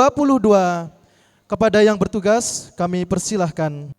[SPEAKER 1] Kepada yang bertugas kami persilahkan.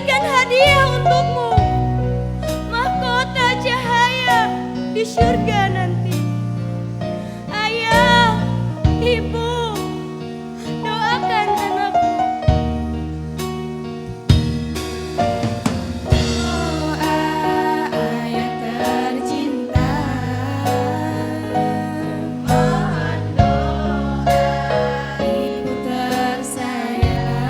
[SPEAKER 5] memberikan hadiah untukmu, mahkota cahaya di surga nanti. Ayah, ibu, doakan anakku. Doa ayah tercinta, mohon doa ibu tersayang,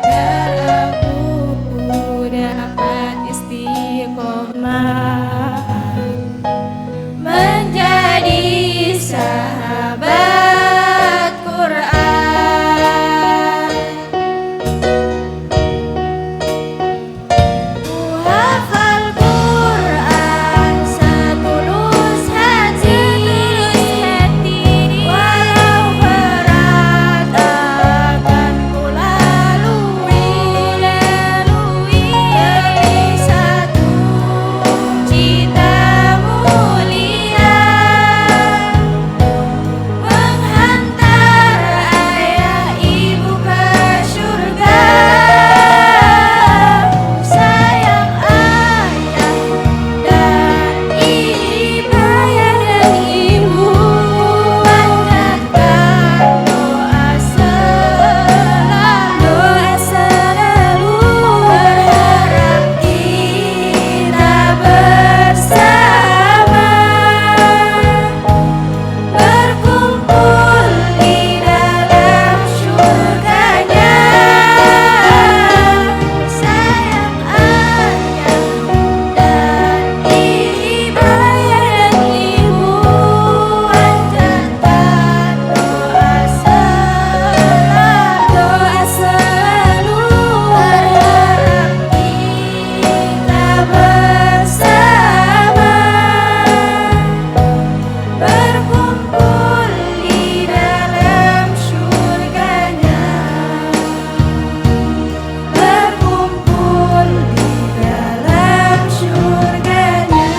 [SPEAKER 5] agar aku dapat istiqomah menjadi sahabat Quran. Ku hafal Quran setulus hati, walau berat akan ku lalui demi satu cita mulia, menghantar ayah ibu ke surga. Sayang ayah dan ibu, panjatkan doa selalu, berharap kita bersama berkumpul di dalam surganya. Sayang ayah dan ibu, panjatkan doa selalu, berharap kita bersama berkumpul di dalam surganya, berkumpul di dalam surganya.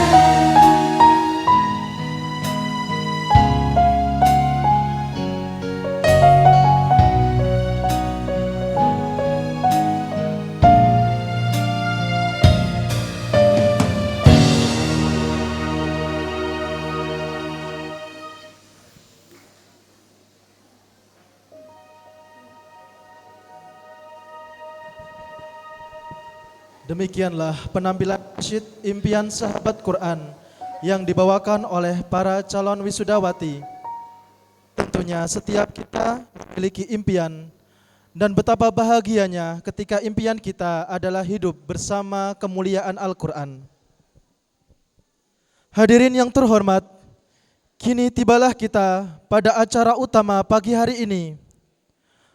[SPEAKER 1] Demikianlah penampilan nasyid impian sahabat Quran yang dibawakan oleh para calon wisudawati. Tentunya setiap kita memiliki impian, dan betapa bahagianya ketika impian kita adalah hidup bersama kemuliaan Al-Quran. Hadirin yang terhormat, kini tibalah kita pada acara utama pagi hari ini.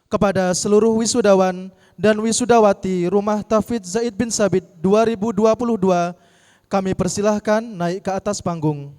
[SPEAKER 1] Kepada seluruh wisudawan dan wisudawati Rumah Tahfidz Zaid bin Sabit 2022, kami persilahkan naik ke atas panggung.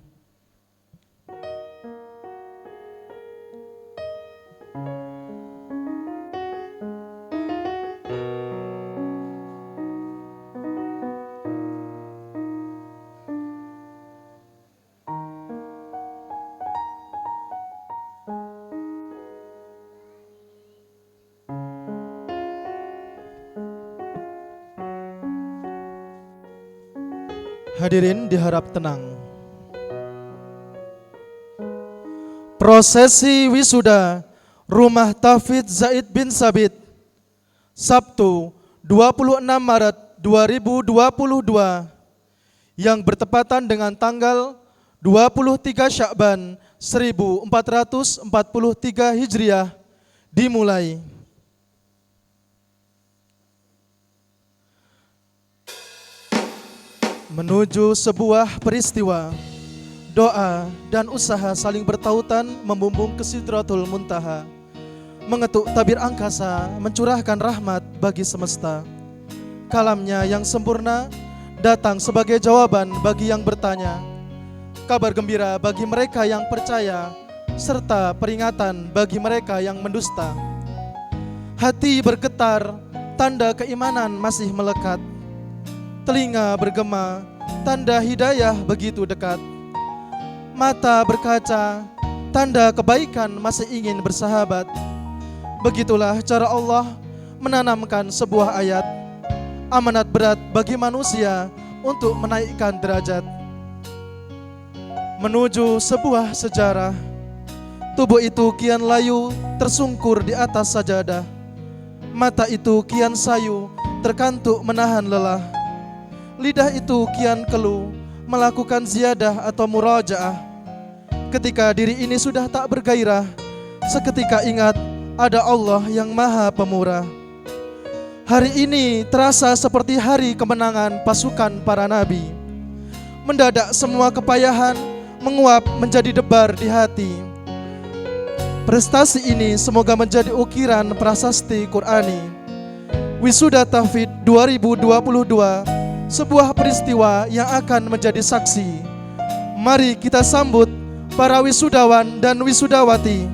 [SPEAKER 1] Hadirin diharap tenang. Prosesi wisuda Rumah Tahfidz Zaid bin Sabit Sabtu 26 Maret 2022 yang bertepatan dengan tanggal 23 Sya'ban 1443 Hijriah dimulai. Menuju sebuah peristiwa, doa dan usaha saling bertautan membumbung ke Sidratul Muntaha, mengetuk tabir angkasa, mencurahkan rahmat bagi semesta. Kalamnya yang sempurna datang sebagai jawaban bagi yang bertanya, kabar gembira bagi mereka yang percaya, serta peringatan bagi mereka yang mendusta. Hati bergetar, tanda keimanan masih melekat. Telinga bergema, tanda hidayah begitu dekat. Mata berkaca, tanda kebaikan masih ingin bersahabat. Begitulah cara Allah menanamkan sebuah ayat, amanat berat bagi manusia untuk menaikkan derajat. Menuju sebuah sejarah, tubuh itu kian layu tersungkur di atas sajadah. Mata itu kian sayu terkantuk menahan lelah. Lidah itu kian keluh melakukan ziyadah atau murajaah. Ketika diri ini sudah tak bergairah, seketika ingat ada Allah yang maha pemurah. Hari ini terasa seperti hari kemenangan pasukan para nabi. Mendadak semua kepayahan menguap menjadi debar di hati. Prestasi ini semoga menjadi ukiran prasasti Qur'ani. Wisuda Tahfidz 2022, sebuah peristiwa yang akan menjadi saksi. Mari kita sambut para wisudawan dan wisudawati.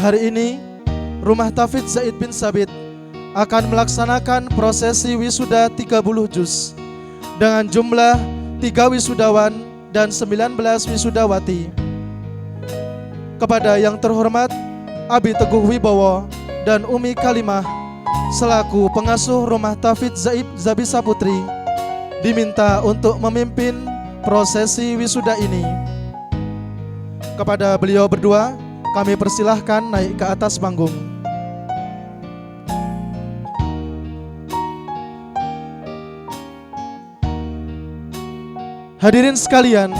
[SPEAKER 1] Hari ini Rumah Tahfidz Zaid bin Sabit akan melaksanakan prosesi wisuda 30 juz dengan jumlah 3 wisudawan dan 19 wisudawati. Kepada yang terhormat Abi Teguh Wibowo dan Umi Kalimah selaku pengasuh Rumah Tahfidz Zaid Zabisa Putri diminta untuk memimpin prosesi wisuda ini. Kepada beliau berdua kami persilahkan naik ke atas panggung. Hadirin sekalian,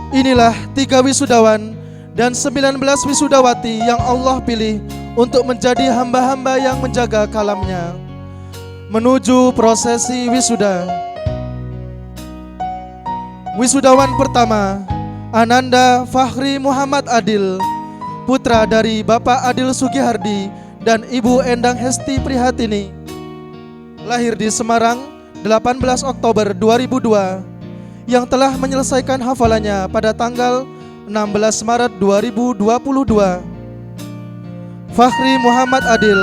[SPEAKER 1] inilah 3 wisudawan dan 19 wisudawati yang Allah pilih untuk menjadi hamba-hamba yang menjaga kalamnya menuju prosesi wisuda. Wisudawan pertama, Ananda Fakhri Muhammad Adil, putra dari Bapak Adil Sugihardi dan Ibu Endang Hesti Prihatini, lahir di Semarang 18 Oktober 2002, yang telah menyelesaikan hafalannya pada tanggal 16 Maret 2022. Fakhri Muhammad Adil,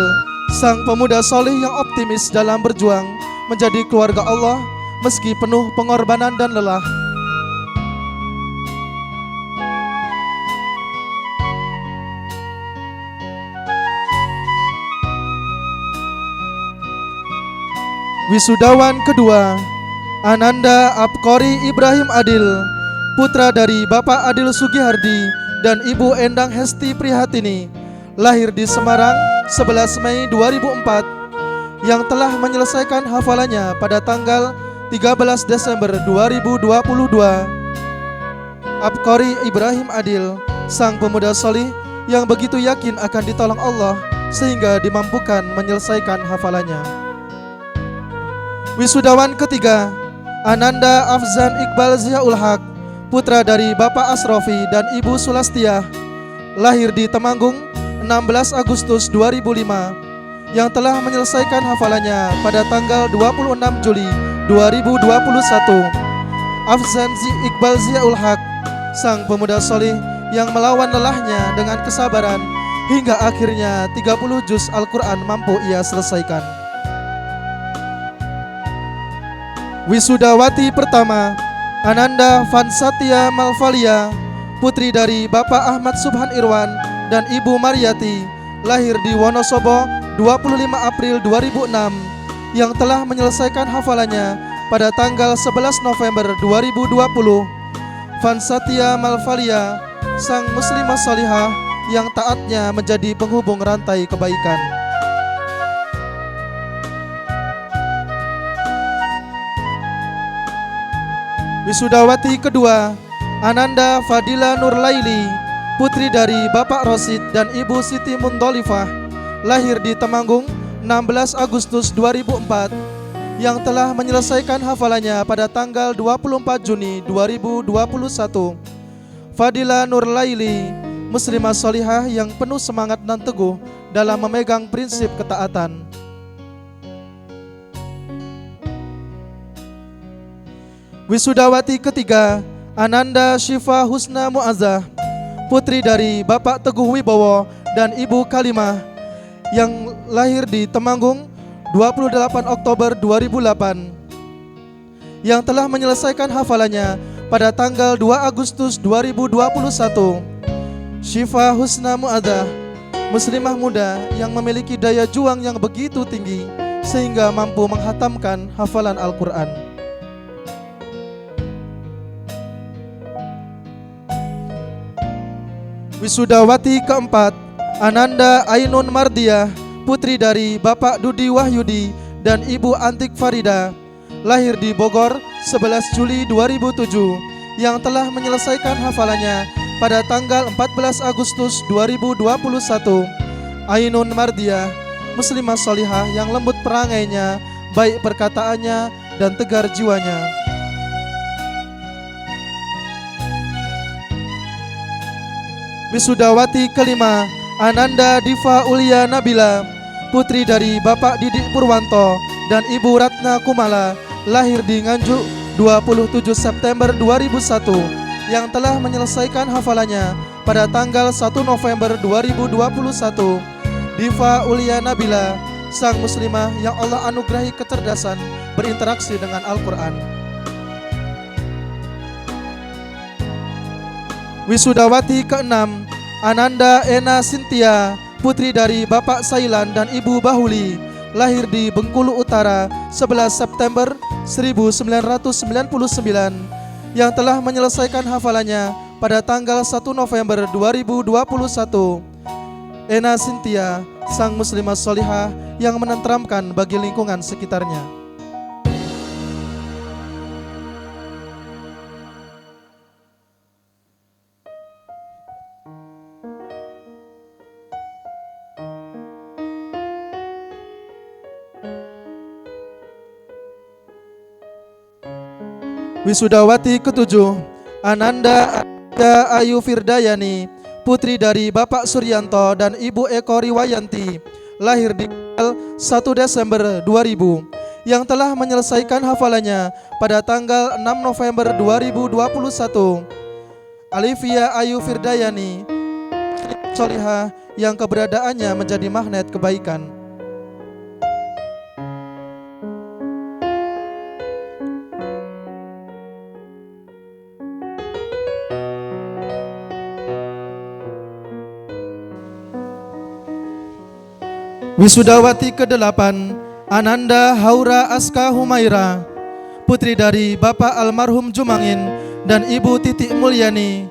[SPEAKER 1] sang pemuda soleh yang optimis dalam berjuang menjadi keluarga Allah meski penuh pengorbanan dan lelah. Wisudawan kedua, Ananda Abkori Ibrahim Adil, putra dari Bapak Adil Sugihardi dan Ibu Endang Hesti Prihatini, lahir di Semarang 11 Mei 2004, yang telah menyelesaikan hafalannya pada tanggal 13 Desember 2022. Abkori Ibrahim Adil, sang pemuda solih yang begitu yakin akan ditolong Allah sehingga dimampukan menyelesaikan hafalannya. Wisudawan ketiga, Ananda Afzan Iqbal Ziaul Haq, putra dari Bapak Asrofi dan Ibu Sulastiah, lahir di Temanggung 16 Agustus 2005, yang telah menyelesaikan hafalannya pada tanggal 26 Juli 2021. Afzan Iqbal Ziaul Haq, sang pemuda solih yang melawan lelahnya dengan kesabaran hingga akhirnya 30 juz Al-Quran mampu ia selesaikan. Wisudawati pertama, Ananda Vansatia Malvalia, putri dari Bapak Ahmad Subhan Irwan dan Ibu Mariati, lahir di Wonosobo 25 April 2006, yang telah menyelesaikan hafalannya pada tanggal 11 November 2020. Vansatia Malvalia, sang muslimah salihah yang taatnya menjadi penghubung rantai kebaikan. Wisudawati kedua, Ananda Fadila Nurlaili, putri dari Bapak Rosid dan Ibu Siti Mundolifah, lahir di Temanggung 16 Agustus 2004, yang telah menyelesaikan hafalannya pada tanggal 24 Juni 2021. Fadila Nurlaili, muslimah solihah yang penuh semangat dan teguh dalam memegang prinsip ketaatan. Wisudawati ketiga, Ananda Syifa Husna Muazzah, putri dari Bapak Teguh Wibowo dan Ibu Kalimah, yang lahir di Temanggung 28 Oktober 2008, yang telah menyelesaikan hafalannya pada tanggal 2 Agustus 2021. Syifa Husna Muazzah muslimah muda yang memiliki daya juang yang begitu tinggi sehingga mampu menghatamkan hafalan Al-Quran. Wisudawati keempat, Ananda Ainun Mardiah, putri dari Bapak Dudi Wahyudi dan Ibu Antik Farida, lahir di Bogor 11 Juli 2007, yang telah menyelesaikan hafalannya pada tanggal 14 Agustus 2021. Ainun Mardiah, muslimah solihah yang lembut perangainya, baik perkataannya dan tegar jiwanya. Wisudawati kelima, Ananda Diva Ulia Nabila, putri dari Bapak Didik Purwanto dan Ibu Ratna Kumala, lahir di Nganjuk 27 September 2001, yang telah menyelesaikan hafalannya pada tanggal 1 November 2021. Diva Ulia Nabila, sang muslimah yang Allah anugerahi kecerdasan berinteraksi dengan Al-Quran. Wisudawati keenam, Ananda Ena Sintia, putri dari Bapak Sailan dan Ibu Bahuli, lahir di Bengkulu Utara 11 September 1999, yang telah menyelesaikan hafalannya pada tanggal 1 November 2021. Ena Sintia, sang muslimah solihah yang menenteramkan bagi lingkungan sekitarnya. Wisudawati ketujuh, Ananda Ayu Firdayani, putri dari Bapak Suryanto dan Ibu Eko Riwayanti, lahir di 1 Desember 2000, yang telah menyelesaikan hafalannya pada tanggal 6 November 2021. Alivia Ayu Firdayani, solihah yang keberadaannya menjadi magnet kebaikan. Wisudawati ke-8, Ananda Haura Aska Humaira, putri dari Bapak almarhum Jumangin dan Ibu Titik Mulyani,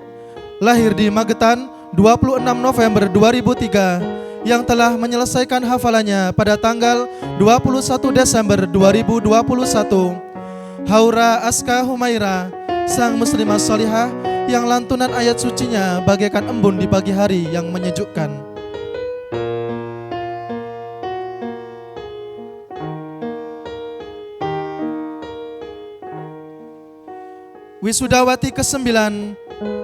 [SPEAKER 1] lahir di Magetan 26 November 2003, yang telah menyelesaikan hafalannya pada tanggal 21 Desember 2021. Haura Aska Humaira, sang muslimah solihah yang lantunan ayat sucinya bagaikan embun di pagi hari yang menyejukkan. Wisudawati ke-9,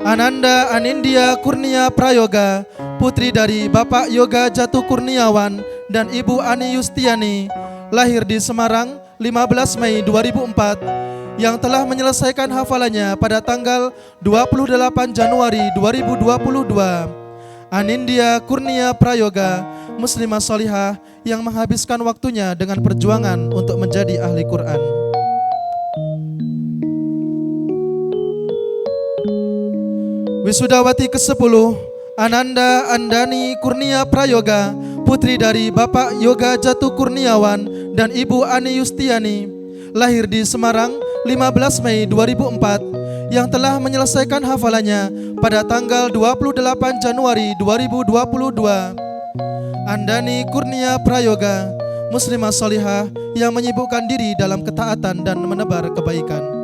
[SPEAKER 1] Ananda Anindya Kurnia Prayoga, putri dari Bapak Yoga Jatuh Kurniawan dan Ibu Ani Yustiani, lahir di Semarang 15 Mei 2004, yang telah menyelesaikan hafalannya pada tanggal 28 Januari 2022. Anindya Kurnia Prayoga, muslimah solihah yang menghabiskan waktunya dengan perjuangan untuk menjadi ahli Quran. Wisudawati ke-10, Ananda Andani Kurnia Prayoga, putri dari Bapak Yoga Jatuh Kurniawan dan Ibu Ani Yustiani, lahir di Semarang 15 Mei 2004, yang telah menyelesaikan hafalannya pada tanggal 28 Januari 2022. Andani Kurnia Prayoga, muslimah solihah yang menyibukkan diri dalam ketaatan dan menebar kebaikan.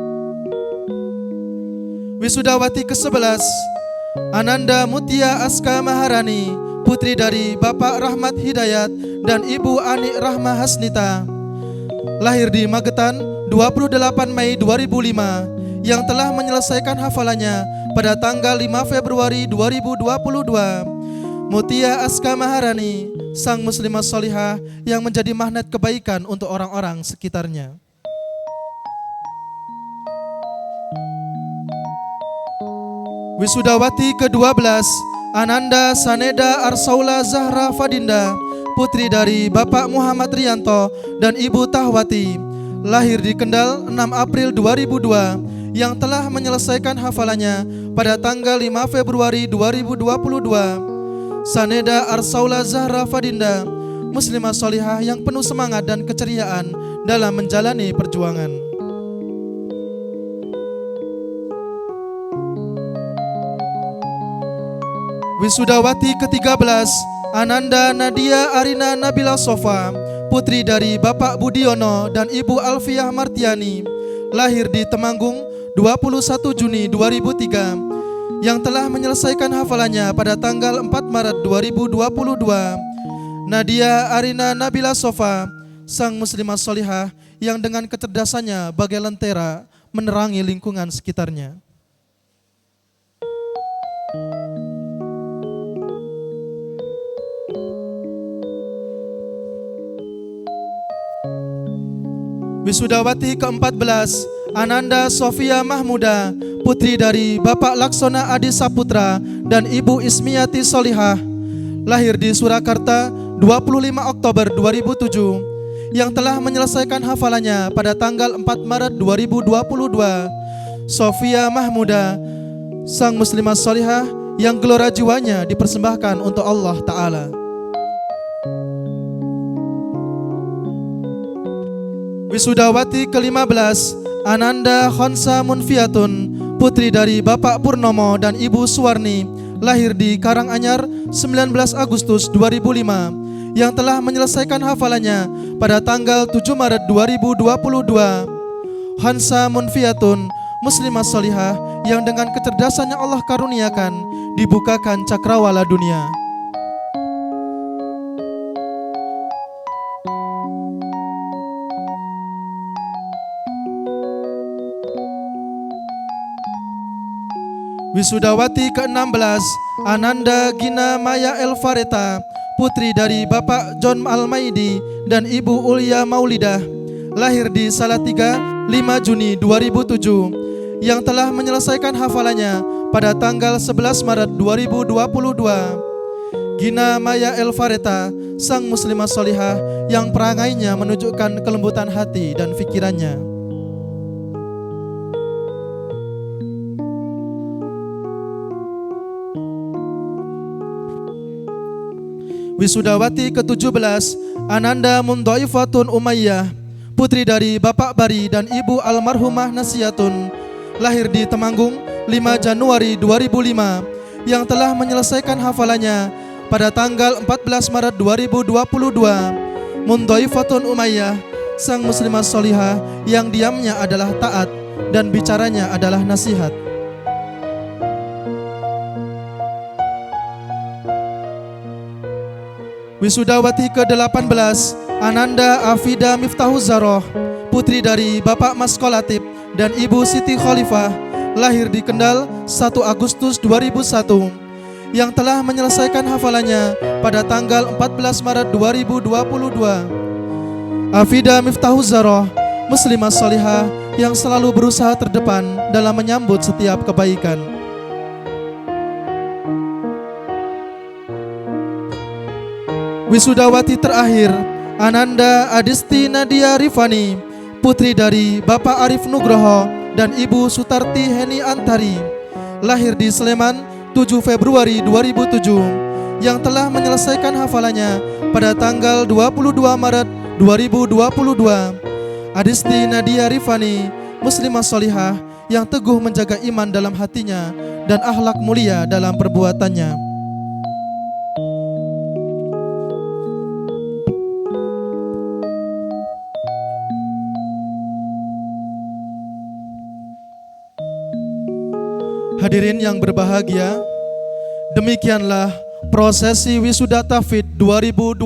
[SPEAKER 1] Wisudawati ke-11, Ananda Mutia Aska Maharani, putri dari Bapak Rahmat Hidayat dan Ibu Ani Rahma Hasnita, lahir di Magetan 28 Mei 2005, yang telah menyelesaikan hafalannya pada tanggal 5 Februari 2022. Mutia Aska Maharani, sang muslimah solihah yang menjadi magnet kebaikan untuk orang-orang sekitarnya. Wisudawati ke-12, Ananda Saneda Arsaula Zahra Fadinda, putri dari Bapak Muhammad Rianto dan Ibu Tahwati, lahir di Kendal 6 April 2002, yang telah menyelesaikan hafalannya pada tanggal 5 Februari 2022. Saneda Arsaula Zahra Fadinda, muslimah solihah yang penuh semangat dan keceriaan dalam menjalani perjuangan. Wisudawati ke-13 Ananda Nadia Arina Nabila Sofa, putri dari Bapak Budiono dan Ibu Alfiah Martiani, lahir di Temanggung 21 Juni 2003, yang telah menyelesaikan hafalannya pada tanggal 4 Maret 2022. Nadia Arina Nabila Sofa, sang muslimah solihah yang dengan kecerdasannya bagai lentera menerangi lingkungan sekitarnya. Wisudawati ke-14 Ananda Sofia Mahmuda, putri dari Bapak Laksona Adi Saputra dan Ibu Ismiati Solihah, lahir di Surakarta 25 Oktober 2007, yang telah menyelesaikan hafalannya pada tanggal 4 Maret 2022. Sofia Mahmuda, sang muslimah solihah yang gelora jiwanya dipersembahkan untuk Allah Ta'ala. Wisudawati ke-15 Ananda Khonsa Munfiatun, putri dari Bapak Purnomo dan Ibu Suwarni, lahir di Karanganyar 19 Agustus 2005, yang telah menyelesaikan hafalannya pada tanggal 7 Maret 2022. Khonsa Munfiatun, muslimah solihah yang dengan kecerdasannya Allah karuniakan dibukakan cakrawala dunia. Wisudawati ke-16 Ananda Gina Maya Elfareta, putri dari Bapak John Almaidi dan Ibu Ulia Maulidah, lahir di Salatiga 5 Juni 2007, yang telah menyelesaikan hafalannya pada tanggal 11 Maret 2022. Gina Maya Elfareta, sang muslimah solihah yang perangainya menunjukkan kelembutan hati dan pikirannya. Wisudawati ke-17 Ananda Mundhaifatun Umayyah, putri dari Bapak Bari dan Ibu Almarhumah Nasiyatun, lahir di Temanggung 5 Januari 2005, yang telah menyelesaikan hafalannya pada tanggal 14 Maret 2022. Mundhaifatun Umayyah, sang muslimah solihah yang diamnya adalah taat dan bicaranya adalah nasihat. Wisudawati ke-18 Ananda Afida Miftahuzaroh, putri dari Bapak Mas Kolatip dan Ibu Siti Khalifah, lahir di Kendal 1 Agustus 2001, yang telah menyelesaikan hafalannya pada tanggal 14 Maret 2022. Afida Miftahuzaroh, muslimah solihah yang selalu berusaha terdepan dalam menyambut setiap kebaikan. Wisudawati terakhir Ananda Adisti Nadia Rifani, putri dari Bapak Arif Nugroho dan Ibu Sutarti Heni Antari, lahir di Sleman 7 Februari 2007, yang telah menyelesaikan hafalannya pada tanggal 22 Maret 2022. Adisti Nadia Rifani, muslimah solihah yang teguh menjaga iman dalam hatinya dan akhlak mulia dalam perbuatannya. Hadirin yang berbahagia, demikianlah prosesi wisuda Tahfidz 2022.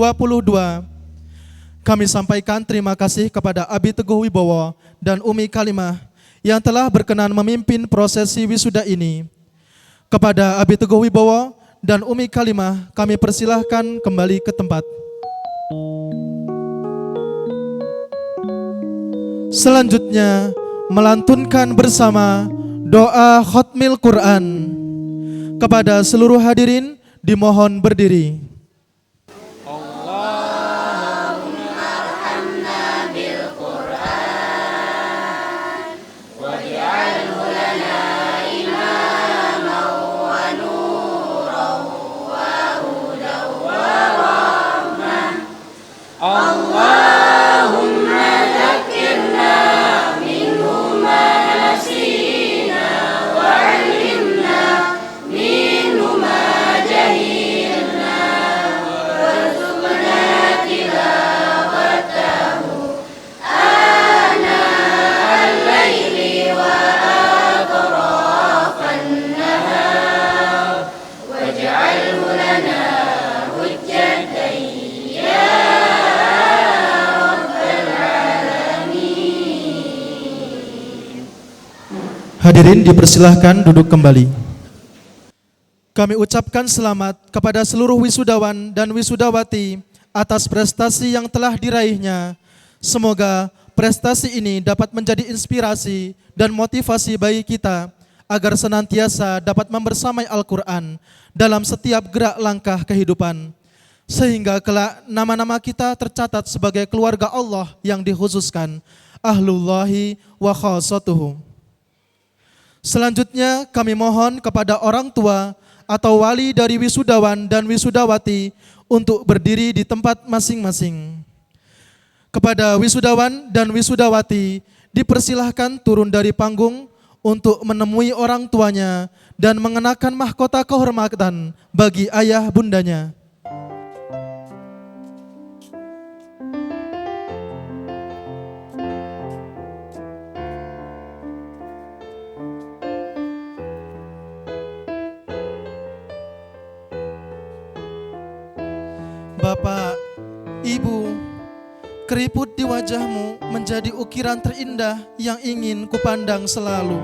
[SPEAKER 1] Kami sampaikan terima kasih kepada Abi Teguh Wibowo dan Umi Kalimah yang telah berkenan memimpin prosesi wisuda ini. Kepada Abi Teguh Wibowo dan Umi Kalimah kami persilahkan kembali ke tempat. Selanjutnya melantunkan bersama doa khotmil Quran. Kepada seluruh hadirin dimohon berdiri. Hadirin dipersilahkan duduk kembali. Kami ucapkan selamat kepada seluruh wisudawan dan wisudawati atas prestasi yang telah diraihnya. Semoga prestasi ini dapat menjadi inspirasi dan motivasi bagi kita agar senantiasa dapat membersamai Al-Quran dalam setiap gerak langkah kehidupan. Sehingga kelak nama-nama kita tercatat sebagai keluarga Allah yang dikhususkan, ahlullahi wa khassatuhu. Selanjutnya kami mohon kepada orang tua atau wali dari wisudawan dan wisudawati untuk berdiri di tempat masing-masing. Kepada wisudawan dan wisudawati dipersilahkan turun dari panggung untuk menemui orang tuanya dan mengenakan mahkota kehormatan bagi ayah bundanya. Bapak, Ibu, keriput di wajahmu menjadi ukiran terindah yang ingin kupandang selalu.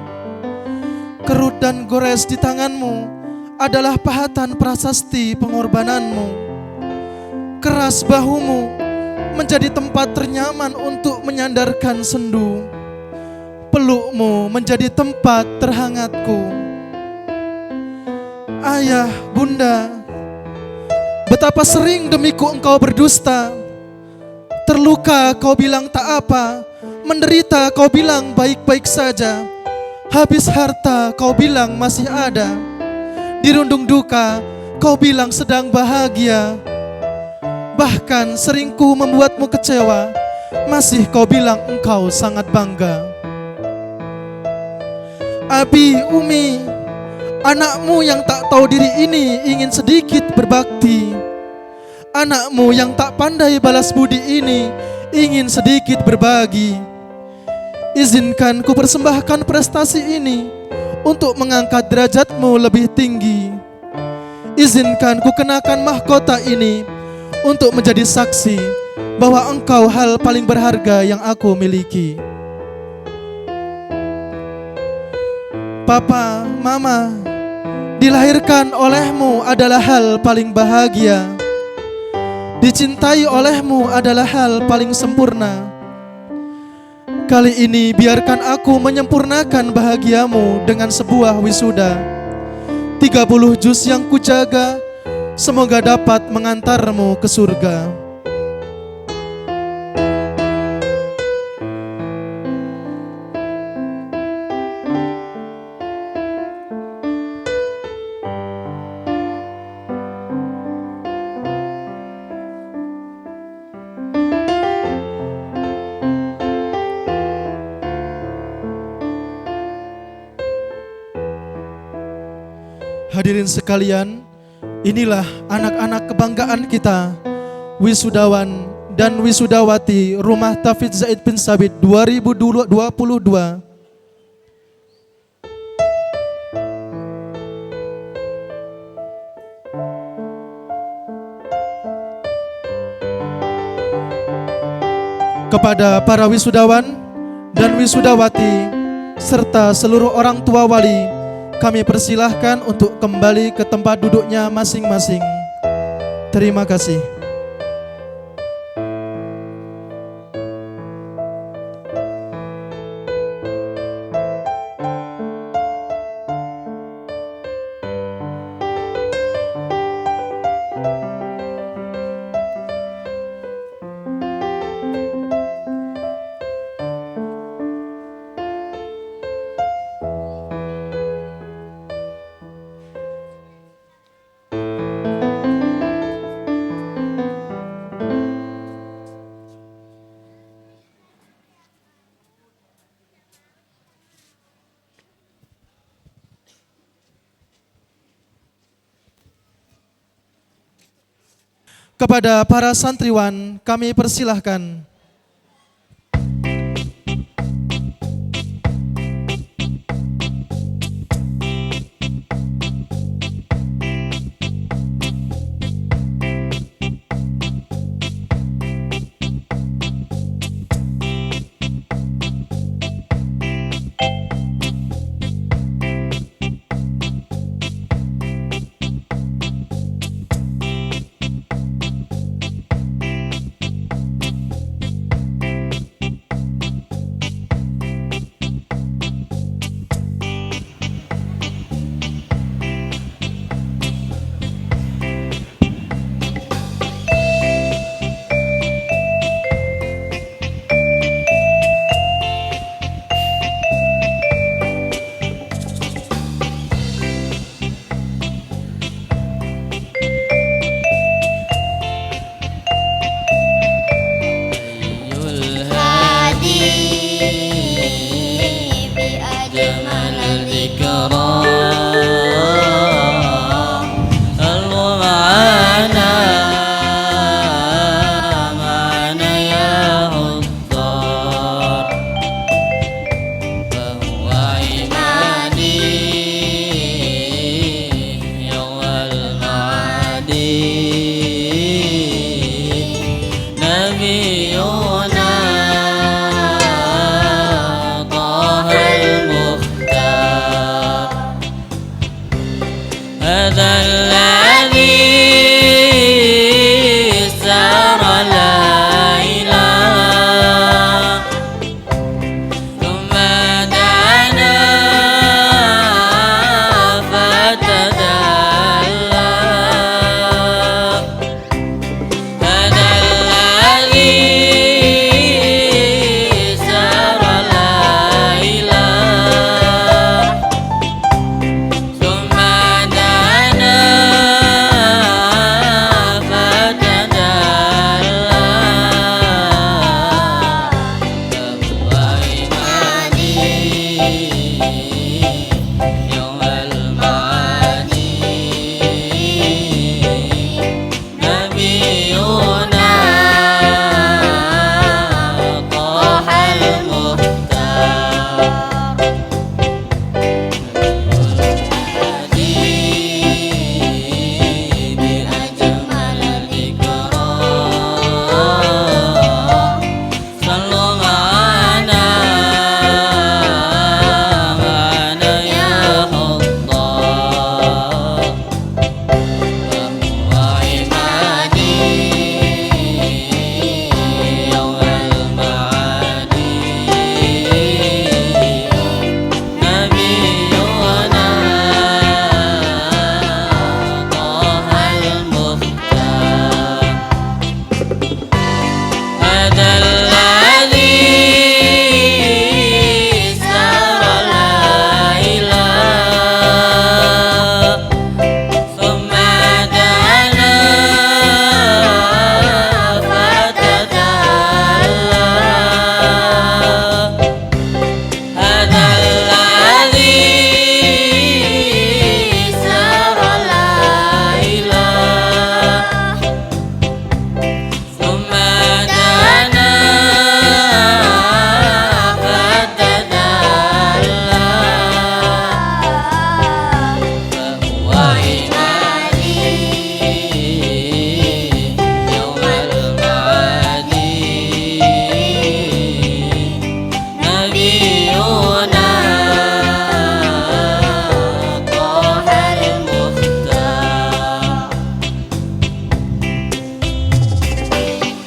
[SPEAKER 1] Kerut dan gores di tanganmu adalah pahatan prasasti pengorbananmu. Keras bahumu menjadi tempat ternyaman untuk menyandarkan sendu. Pelukmu menjadi tempat terhangatku. Ayah, bunda, betapa sering demiku engkau berdusta. Terluka kau bilang tak apa, menderita kau bilang baik-baik saja. Habis harta kau bilang masih ada, dirundung duka kau bilang sedang bahagia. Bahkan seringku membuatmu kecewa, masih kau bilang engkau sangat bangga. Abi, Umi, anakmu yang tak tahu diri ini ingin sedikit berbakti. Anakmu yang tak pandai balas budi ini ingin sedikit berbagi. Izinkan ku persembahkan prestasi ini untuk mengangkat derajatmu lebih tinggi. Izinkan ku kenakan mahkota ini untuk menjadi saksi bahwa engkau hal paling berharga yang aku miliki. Papa, Mama, dilahirkan olehmu adalah hal paling bahagia. Dicintai olehmu adalah hal paling sempurna. Kali ini biarkan aku menyempurnakan bahagiamu dengan sebuah wisuda. 30 juz yang kujaga, semoga dapat mengantarmu ke surga. Hadirin sekalian, inilah anak-anak kebanggaan kita, wisudawan dan wisudawati Rumah Tahfidz Zaid bin Sabit 2022. Kepada para wisudawan dan wisudawati serta seluruh orang tua wali, kami persilahkan untuk kembali ke tempat duduknya masing-masing. Terima kasih. Kepada para santriwan kami persilahkan.
[SPEAKER 3] يوم المعاد نبينا طه المختار بأجمل الإكرام صلوا معنا يا حضار وهو عمادي يوم المعاد نبينا طه المختار هذا الذي سار ليلا ثم دنا فتدلى هذا الذي سار ليلا ثم دنا فتدلى فهو عنادي يوم المعاد نبينا طه المختار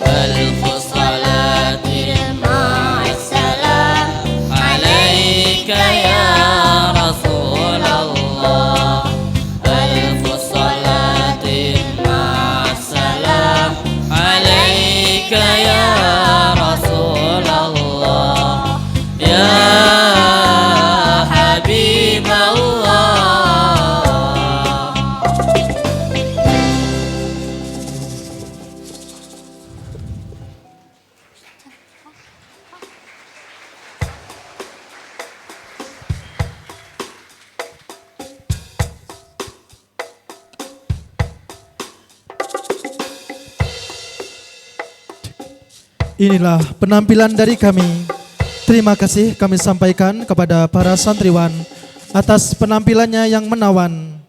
[SPEAKER 3] ألف صلاة مع السلام عليك يا رسول الله ألف صلاة مع السلام عليك يا رسول الله يا حبيب الله
[SPEAKER 1] Inilah penampilan dari kami. Terima kasih kami sampaikan kepada para santriwan atas penampilannya yang menawan.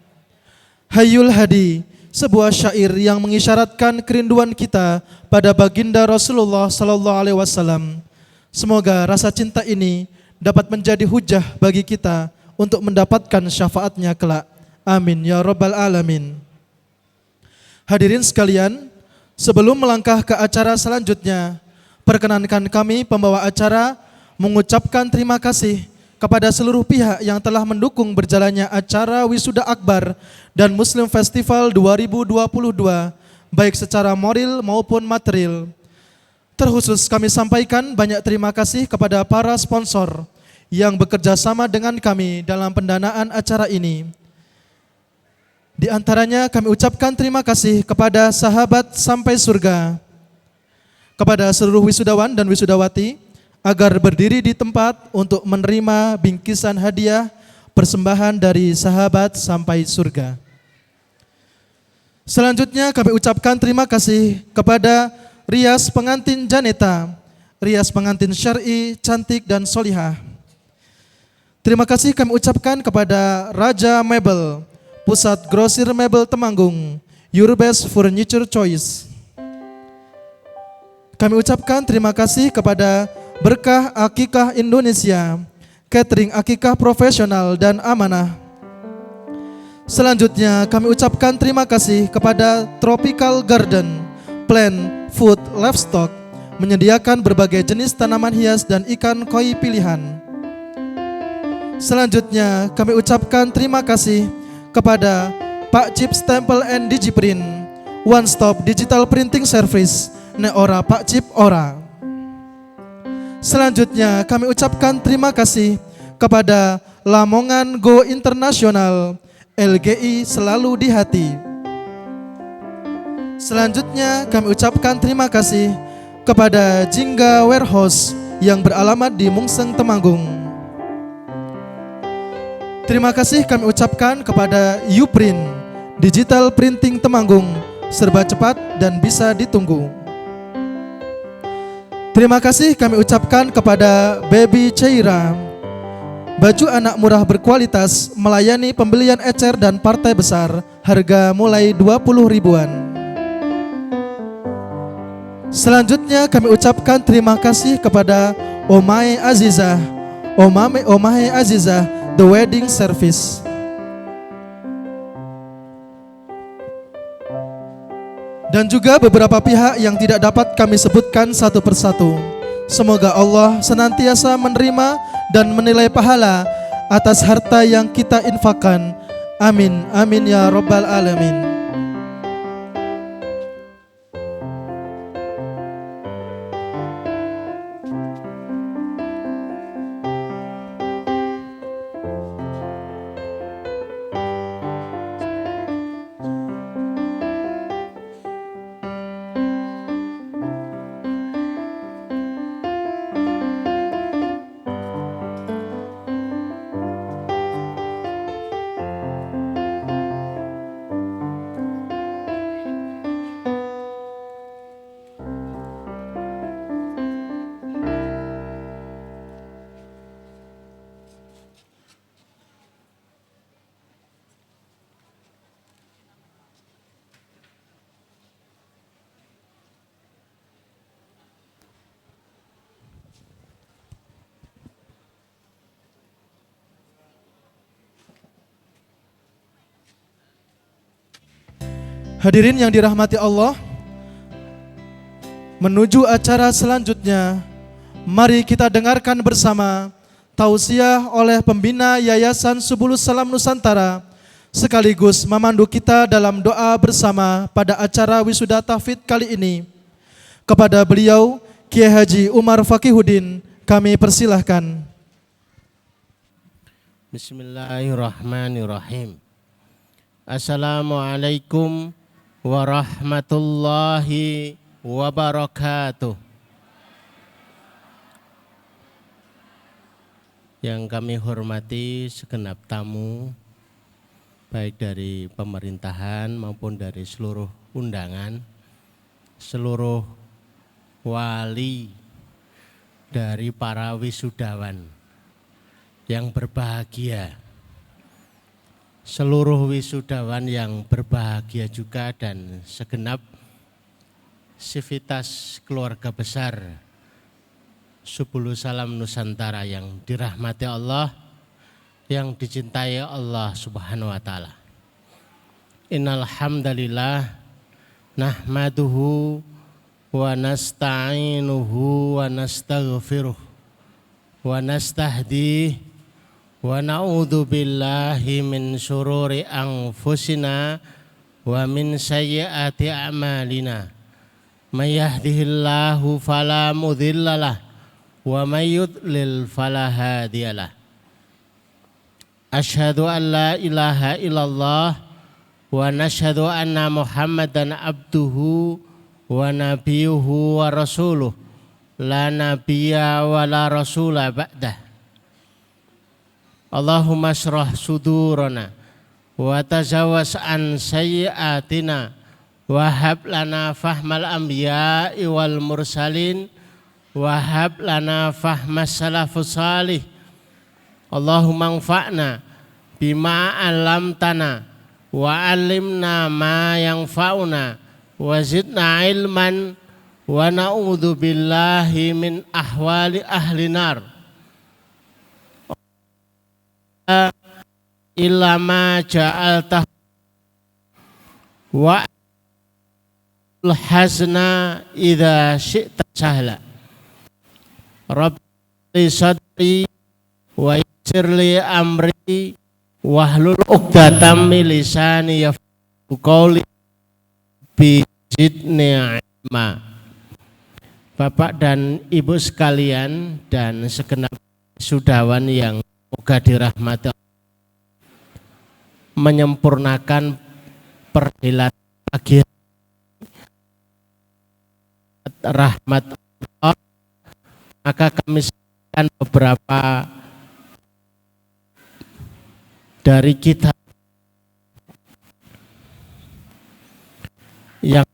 [SPEAKER 1] Hayyul Hadi, sebuah syair yang mengisyaratkan kerinduan kita pada baginda Rasulullah sallallahu alaihi wasallam. Semoga rasa cinta ini dapat menjadi hujah bagi kita untuk mendapatkan syafaatnya kelak. Amin ya rabbal alamin. Hadirin sekalian, sebelum melangkah ke acara selanjutnya, perkenankan kami pembawa acara mengucapkan terima kasih kepada seluruh pihak yang telah mendukung berjalannya acara Wisuda Akbar dan Muslim Festival 2022, baik secara moral maupun material. Terkhusus kami sampaikan banyak terima kasih kepada para sponsor yang bekerja sama dengan kami dalam pendanaan acara ini. Di antaranya kami ucapkan terima kasih kepada sahabat sampai surga, kepada seluruh wisudawan dan wisudawati agar berdiri di tempat untuk menerima bingkisan hadiah persembahan dari sahabat sampai surga. Selanjutnya kami ucapkan terima kasih kepada rias pengantin Janeta, rias pengantin syar'i, cantik dan solihah. Terima kasih kami ucapkan kepada Raja Mebel, Pusat Grosir Mebel Temanggung, Your Best Furniture Choice. Kami ucapkan terima kasih kepada Berkah Akikah Indonesia, catering akikah profesional dan amanah. Selanjutnya kami ucapkan terima kasih kepada Tropical Garden, Plant, Food, Livestock, menyediakan berbagai jenis tanaman hias dan ikan koi pilihan. Selanjutnya kami ucapkan terima kasih kepada Pak Cip Stempel and Digiprint, One Stop Digital Printing Service, Neora Pak Cip Ora. Selanjutnya kami ucapkan terima kasih kepada Lamongan Go Internasional, LGI selalu di hati. Selanjutnya kami ucapkan terima kasih kepada Jingga Warehouse yang beralamat di Mungseng Temanggung. Terima kasih kami ucapkan kepada Uprint, Digital Printing Temanggung, serba cepat dan bisa ditunggu. Terima kasih kami ucapkan kepada Baby Chaira, baju anak murah berkualitas, melayani pembelian ecer dan partai besar, harga mulai 20 ribuan. Selanjutnya kami ucapkan terima kasih kepada Omae Azizah, Omae Azizah, The Wedding Service. Dan juga beberapa pihak yang tidak dapat kami sebutkan satu persatu. Semoga Allah senantiasa menerima dan menilai pahala atas harta yang kita infakkan. Amin, amin ya rabbal alamin. Hadirin yang dirahmati Allah, menuju acara selanjutnya, mari kita dengarkan bersama tausiah oleh pembina Yayasan Subulus Salam Nusantara, sekaligus memandu kita dalam doa bersama pada acara wisuda tahfidz kali ini. Kepada beliau, Kiai Haji Umar Fakihuddin, kami persilahkan.
[SPEAKER 6] Bismillahirrahmanirrahim. Assalamualaikum warahmatullahi wabarakatuh. Yang kami hormati segenap tamu, baik dari pemerintahan maupun dari seluruh undangan, seluruh wali dari para wisudawan yang berbahagia, seluruh wisudawan yang berbahagia juga, dan segenap sivitas keluarga besar Subulus Salam Nusantara yang dirahmati Allah, yang dicintai Allah Subhanahu wa taala. Innal hamdalillah nahmaduhu wa nasta'inuhu wa nastaghfiruh wa nastahdihi wa na'udzu billahi min syururi anfusina wa min sayyiati a'malina. May yahdihillahu fala mudhillalah wa may yudlil fala hadiyalah. Asyhadu an la ilaha illallah wa nashhadu anna Muhammadan abduhu wa nabiyuhu wa rasuluh, la nabiyya wa la rasula ba'dah. Allahumma syrah sudurana wa tazawwas an sayyiatina wa hab lana fahmal anbiya'i wal mursalin wa hab lana fahmas salafus salih. Allahumma anfa'na bima 'allamtana wa 'allimna ma yanfa'una wa zidna ilman wa na'udzu billahi min ahwali ahli nar. Illa ma ja'altahu wa al-hazna idza syi'ta sahla. Rabbi sadri wa yassir li amri wahlul 'uqdatam min lisani yafqahu qawli bi zidni ilma. Bapak dan Ibu sekalian dan segenap wisudawan yang semoga dirahmati Allah, menyempurnakan perhelatan pagi rahmat Allah, maka kami sampaikan beberapa dari kitab yang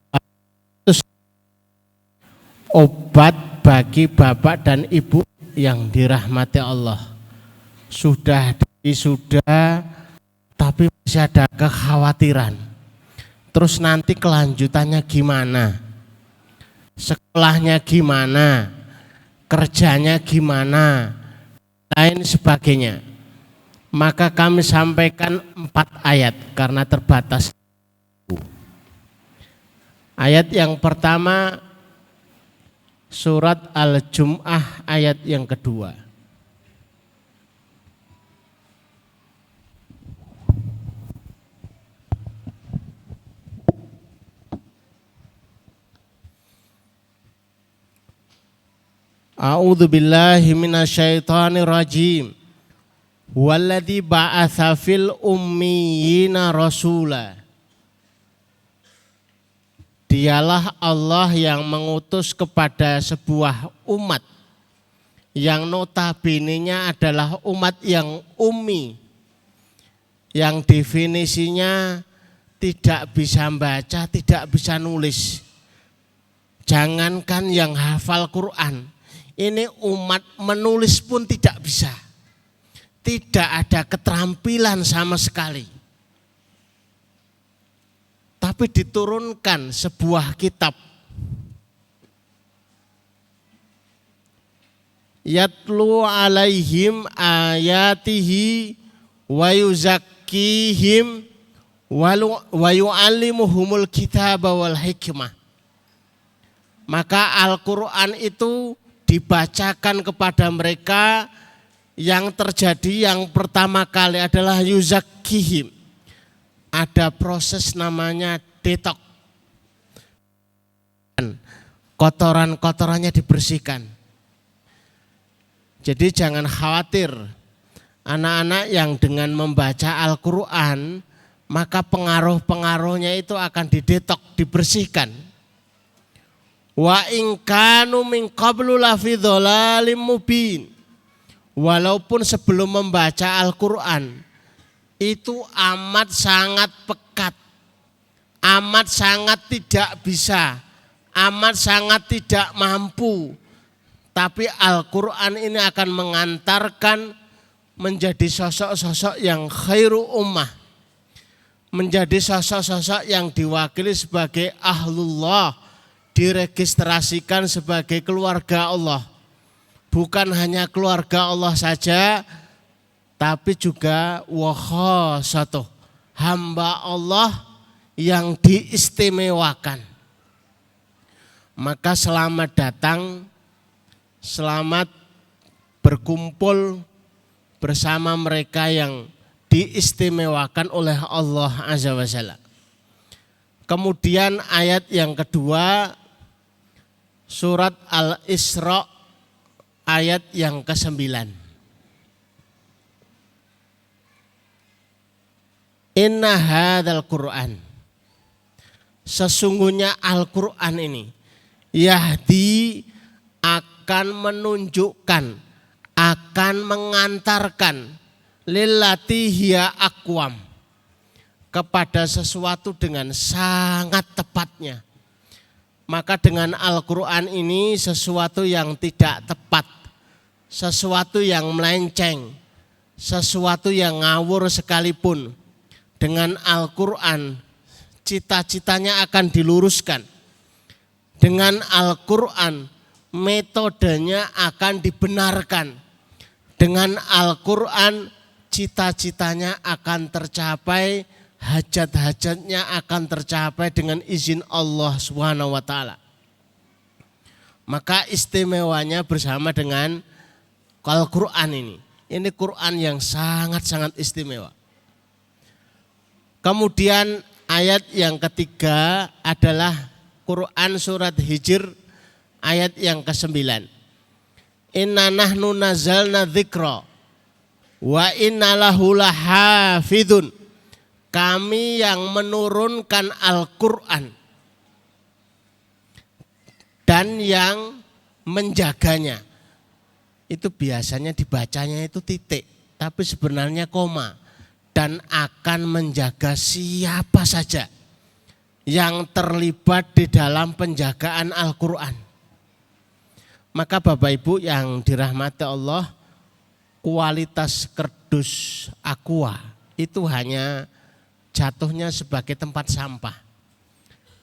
[SPEAKER 6] obat bagi bapak dan ibu yang dirahmati Allah. Sudah tapi masih ada kekhawatiran. Terus nanti kelanjutannya gimana? Sekolahnya gimana? Kerjanya gimana? Lain sebagainya. Maka kami sampaikan 4 ayat karena terbatas. Ayat yang pertama surat Al-Jum'ah ayat yang kedua. A'udzu billahi minasyaitonir rajim. Walladzi ba'atsa fil ummiyina rasula. Dialah Allah yang mengutus kepada sebuah umat yang notabene-nya adalah umat yang ummi, yang definisinya tidak bisa baca, tidak bisa nulis. Jangankan yang hafal Quran, ini umat menulis pun tidak bisa. Tidak ada keterampilan sama sekali. Tapi diturunkan sebuah kitab. Yatlu alaihim ayatihi wa yuzakkihim wa yu'allimuhumul kitaba wal hikmah. Maka Al-Quran itu dibacakan kepada mereka. Yang terjadi yang pertama kali adalah yuzakkihim. Ada proses namanya detok. Kotoran-kotorannya dibersihkan. Jadi jangan khawatir. Anak-anak yang dengan membaca Al-Quran, maka pengaruh-pengaruhnya itu akan didetok, dibersihkan. Wa in kanu min qablu lafi dhalalim mubin. Walaupun sebelum membaca Al-Quran itu amat sangat pekat, amat sangat tidak bisa, amat sangat tidak mampu. Tapi Al-Quran ini akan mengantarkan menjadi sosok-sosok yang khairu ummah. Menjadi sosok-sosok yang diwakili sebagai ahlullah, diregistrasikan sebagai keluarga Allah. Bukan hanya keluarga Allah saja, tapi juga wakhasatuh, hamba Allah yang diistimewakan. Maka selamat datang, selamat berkumpul bersama mereka yang diistimewakan oleh Allah Azza wa Jalla. Kemudian ayat yang kedua, surat Al-Isra ayat yang ke-9. Inna hadzal Qur'an. Sesungguhnya Al-Qur'an ini yahdi, akan menunjukkan, akan mengantarkan lillati hiya aqwam, kepada sesuatu dengan sangat tepatnya. Maka dengan Al-Qur'an ini sesuatu yang tidak tepat, sesuatu yang melenceng, sesuatu yang ngawur sekalipun, dengan Al-Qur'an cita-citanya akan diluruskan. Dengan Al-Qur'an metodenya akan dibenarkan. Dengan Al-Qur'an cita-citanya akan tercapai, hajat-hajatnya akan tercapai dengan izin Allah Subhanahu wa taala. Maka istimewanya bersama dengan Al-Qur'an ini. Ini Qur'an yang sangat-sangat istimewa. Kemudian ayat yang ketiga adalah Qur'an surat Hijr ayat yang ke-9. Inna nahnu nazzalna dzikra wa inna lahu lahafidun. Kami yang menurunkan Al-Qur'an dan yang menjaganya. Itu biasanya dibacanya itu titik, tapi sebenarnya koma. dan akan menjaga siapa saja yang terlibat di dalam penjagaan Al-Quran. Maka Bapak Ibu yang dirahmati Allah, kualitas kardus aqua itu hanya jatuhnya sebagai tempat sampah.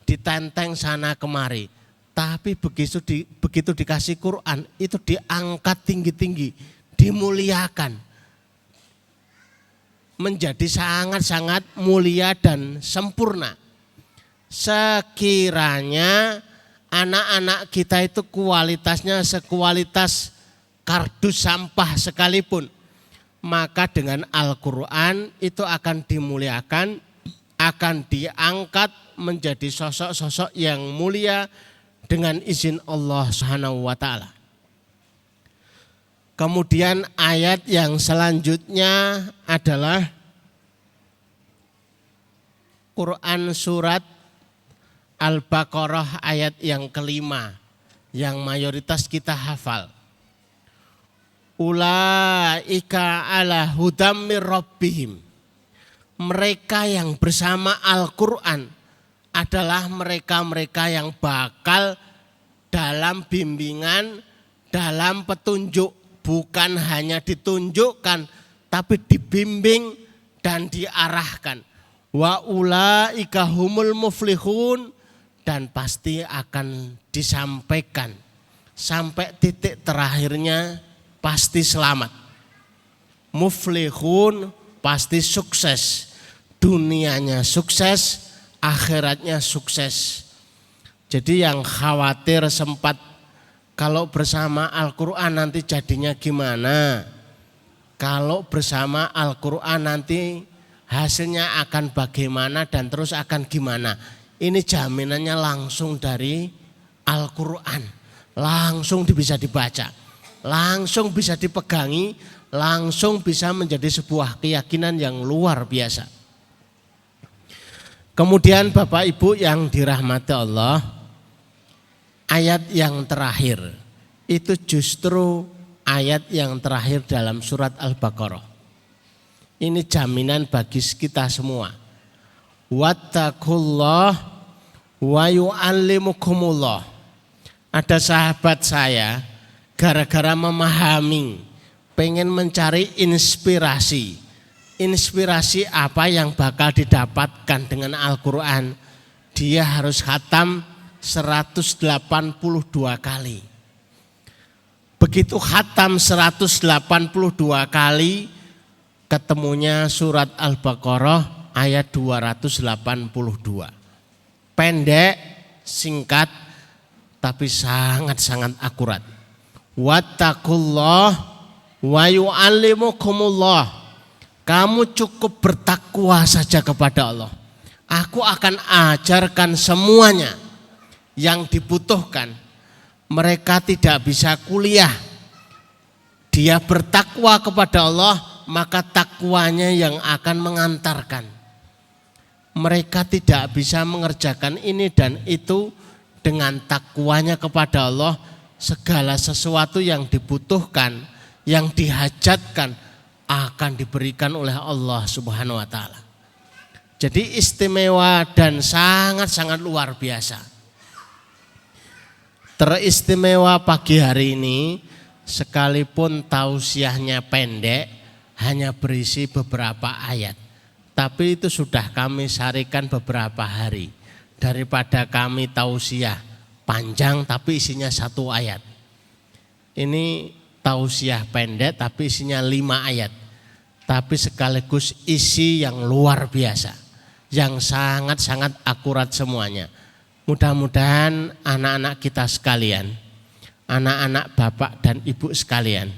[SPEAKER 6] Ditenteng sana kemari. Tapi begitu dikasih Quran itu diangkat tinggi-tinggi, dimuliakan. Menjadi sangat-sangat mulia dan sempurna. Sekiranya anak-anak kita itu kualitasnya sekualitas kardus sampah sekalipun, maka dengan Al-Quran itu akan dimuliakan, akan diangkat menjadi sosok-sosok yang mulia dengan izin Allah Subhanahu wa taala. Kemudian ayat yang selanjutnya adalah Quran surat Al-Baqarah ayat yang kelima yang mayoritas kita hafal. Ulaika ala hudam mir rabbihim. Mereka yang bersama Al-Quran adalah mereka-mereka yang bakal dalam bimbingan, dalam petunjuk. Bukan hanya ditunjukkan, tapi dibimbing dan diarahkan. Wa ulaika humul muflihun, dan pasti akan disampaikan sampai titik terakhirnya pasti selamat. Muflihun pasti sukses, dunianya sukses, akhiratnya sukses. Jadi yang khawatir sempat kalau bersama Al-Quran nanti jadinya gimana? Kalau bersama Al-Quran nanti hasilnya akan bagaimana dan terus akan gimana? Ini jaminannya langsung dari Al-Quran. Langsung bisa dibaca. Langsung bisa dipegangi. Langsung bisa menjadi sebuah keyakinan yang luar biasa. Kemudian Bapak Ibu yang dirahmati Allah, ayat yang terakhir itu justru ayat yang terakhir dalam surat Al-Baqarah. Ini jaminan bagi kita semua. Wattaqullah wa yu'allimukumullah. Ada sahabat saya gara-gara memahami, pengen mencari inspirasi. Inspirasi apa yang bakal didapatkan dengan Al-Quran. Dia harus khatam 182 kali. Begitu khatam 182 kali, ketemunya surat Al-Baqarah ayat 282. Pendek, singkat, tapi sangat-sangat akurat. Wattaqullah wa yu'allimukumullah. Kamu cukup bertakwa saja kepada Allah. Aku akan ajarkan semuanya yang dibutuhkan. Mereka tidak bisa kuliah. Dia bertakwa kepada Allah, maka takwanya yang akan mengantarkan. Mereka tidak bisa mengerjakan ini dan itu dengan takwanya kepada Allah. Segala sesuatu yang dibutuhkan, yang dihajatkan akan diberikan oleh Allah Subhanahu wa taala. Jadi istimewa dan sangat-sangat luar biasa. Teristimewa pagi hari ini, sekalipun tausiahnya pendek, hanya berisi beberapa ayat. Tapi itu sudah kami sarikan beberapa hari. Daripada kami tausiah panjang tapi isinya 1 ayat. Ini tausiah pendek tapi isinya 5 ayat. Tapi sekaligus isi yang luar biasa. Yang sangat-sangat akurat semuanya. Mudah-mudahan anak-anak kita sekalian, anak-anak bapak dan ibu sekalian,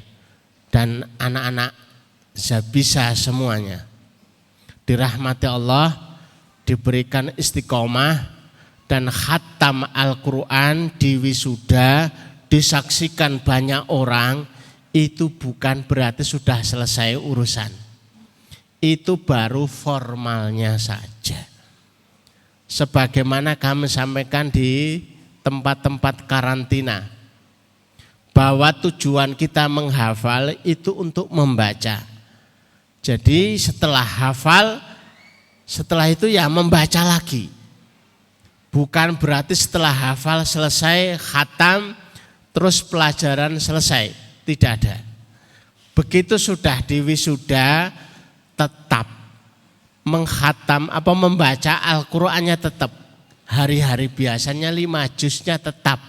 [SPEAKER 6] dan anak-anak bisa semuanya dirahmati Allah, diberikan istiqomah dan khatam Al-Quran di wisuda, disaksikan banyak orang, itu bukan berarti sudah selesai urusan. Itu baru formalnya saja. Sebagaimana kami sampaikan di tempat-tempat karantina, bahwa tujuan kita menghafal itu untuk membaca. Jadi setelah hafal, setelah itu ya membaca lagi. Bukan berarti setelah hafal selesai, khatam, terus pelajaran selesai. Tidak ada. Begitu sudah diwisuda, tetap menghatam apa membaca Al-Qur'annya tetap. Hari-hari biasanya 5 juznya tetap.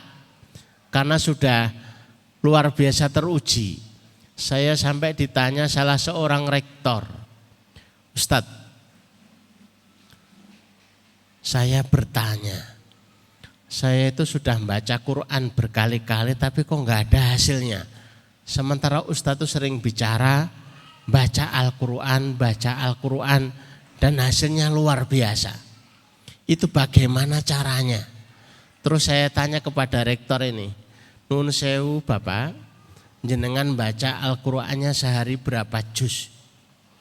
[SPEAKER 6] Karena sudah luar biasa teruji. Saya sampai ditanya salah seorang rektor, Ustadz, saya bertanya, saya itu sudah baca Quran berkali-kali tapi kok nggak ada hasilnya. Sementara Ustadz itu sering bicara, baca Al-Quran dan hasilnya luar biasa. Itu bagaimana caranya? Terus saya tanya kepada rektor ini, Nun sewu Bapak, jenengan baca Al-Qur'annya sehari berapa juz?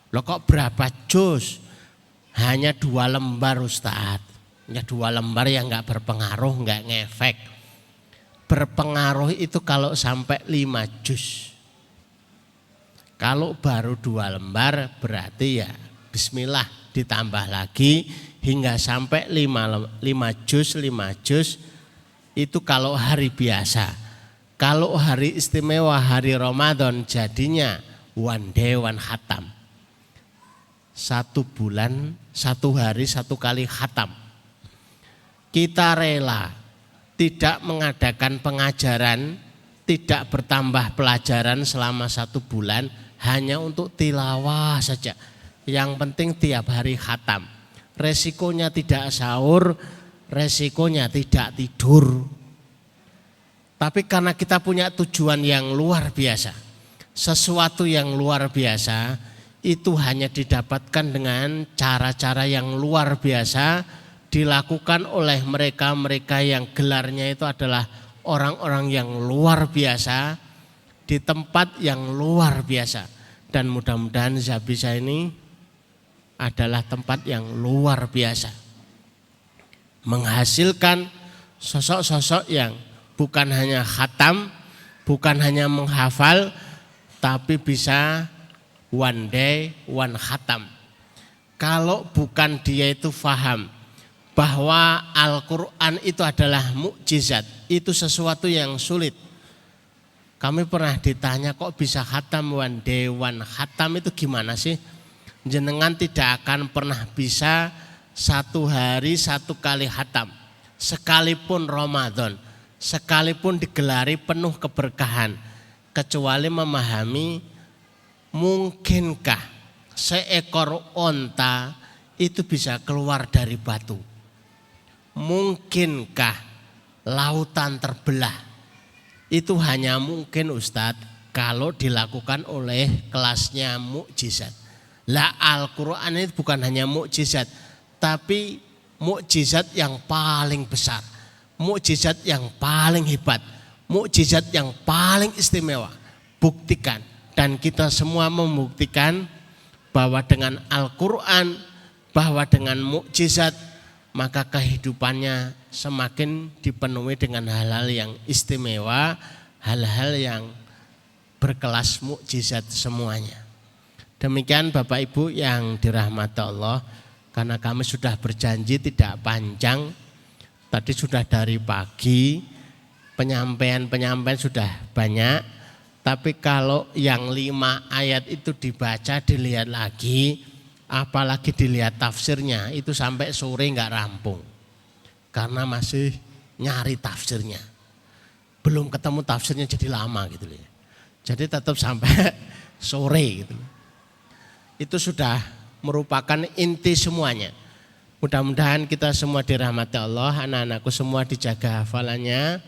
[SPEAKER 6] Loh kok berapa juz? Hanya 2 lembar Ustadz. Ya 2 lembar yang enggak berpengaruh, enggak ngefek. Berpengaruh itu kalau sampai 5 juz. Kalau baru 2 lembar berarti ya bismillah ditambah lagi hingga sampai 5 juz itu kalau hari biasa. Kalau hari istimewa hari Ramadan jadinya one day one khatam. 1 bulan 1 hari 1 kali khatam. Kita rela tidak mengadakan pengajaran, tidak bertambah pelajaran selama 1 bulan hanya untuk tilawah saja. Yang penting tiap hari khatam. Resikonya tidak sahur, resikonya tidak tidur. Tapi karena kita punya tujuan yang luar biasa, sesuatu yang luar biasa itu hanya didapatkan dengan cara-cara yang luar biasa dilakukan oleh mereka-mereka yang gelarnya itu adalah orang-orang yang luar biasa di tempat yang luar biasa. Dan mudah-mudahan Zabisa ini adalah tempat yang luar biasa, menghasilkan sosok-sosok yang bukan hanya khatam, bukan hanya menghafal, tapi bisa one day, one khatam. Kalau bukan dia itu faham bahwa Al-Quran itu adalah mukjizat, itu sesuatu yang sulit. Kami pernah ditanya kok bisa khatam one day, one khatam itu gimana sih? Jenengan tidak akan pernah bisa 1 hari 1 kali khatam, sekalipun Ramadan. Sekalipun digelari penuh keberkahan, kecuali memahami mungkinkah seekor onta itu bisa keluar dari batu, mungkinkah lautan terbelah. Itu hanya mungkin Ustadz kalau dilakukan oleh kelasnya mukjizat. Lah Al-Quran itu bukan hanya mukjizat, tapi mukjizat yang paling besar, mukjizat yang paling hebat, mukjizat yang paling istimewa. Buktikan, dan kita semua membuktikan bahwa dengan Al-Quran, bahwa dengan mukjizat, maka kehidupannya semakin dipenuhi dengan hal-hal yang istimewa, hal-hal yang berkelas mukjizat semuanya. Demikian Bapak Ibu yang dirahmati Allah, karena kami sudah berjanji tidak panjang. Tadi sudah dari pagi, penyampaian sudah banyak. Tapi kalau yang 5 ayat itu dibaca, dilihat lagi, apalagi dilihat tafsirnya, itu sampai sore enggak rampung. Karena masih nyari tafsirnya. Belum ketemu tafsirnya jadi lama gitu loh. Jadi tetap sampai sore gitu. Itu sudah merupakan inti semuanya. Mudah-mudahan kita semua dirahmati Allah, anak-anakku semua dijaga hafalannya.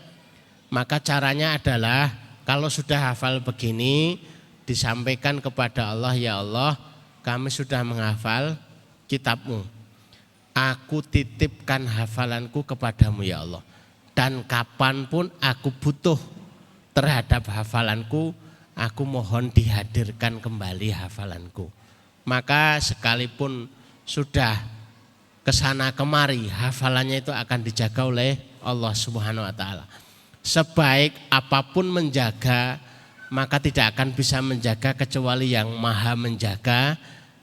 [SPEAKER 6] Maka caranya adalah kalau sudah hafal begini, disampaikan kepada Allah, ya Allah, kami sudah menghafal kitab-Mu. Aku titipkan hafalanku kepadamu ya Allah. Dan kapanpun aku butuh terhadap hafalanku, aku mohon dihadirkan kembali hafalanku. Maka sekalipun sudah kesana kemari, hafalannya itu akan dijaga oleh Allah Subhanahu wa ta'ala. Sebaik apapun menjaga, maka tidak akan bisa menjaga kecuali yang maha menjaga,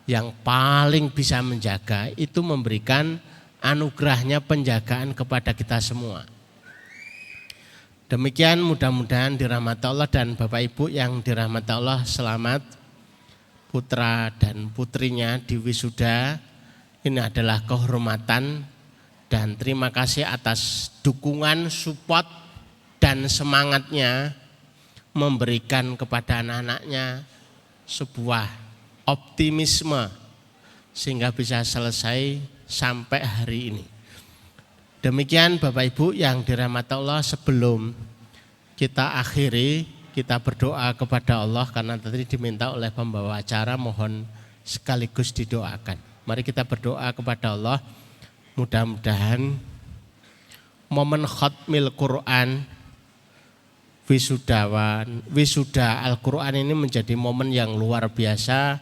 [SPEAKER 6] yang paling bisa menjaga itu memberikan anugerahnya penjagaan kepada kita semua. Demikian mudah-mudahan dirahmati Allah dan Bapak Ibu yang dirahmati Allah, selamat putra dan putrinya di wisuda. Ini adalah kehormatan dan terima kasih atas dukungan, support dan semangatnya memberikan kepada anak-anaknya sebuah optimisme sehingga bisa selesai sampai hari ini. Demikian Bapak Ibu yang dirahmati Allah, sebelum kita akhiri, kita berdoa kepada Allah karena tadi diminta oleh pembawa acara, mohon sekaligus didoakan. Mari kita berdoa kepada Allah, mudah-mudahan momen khatmil Quran, wisuda Al-Quran ini menjadi momen yang luar biasa,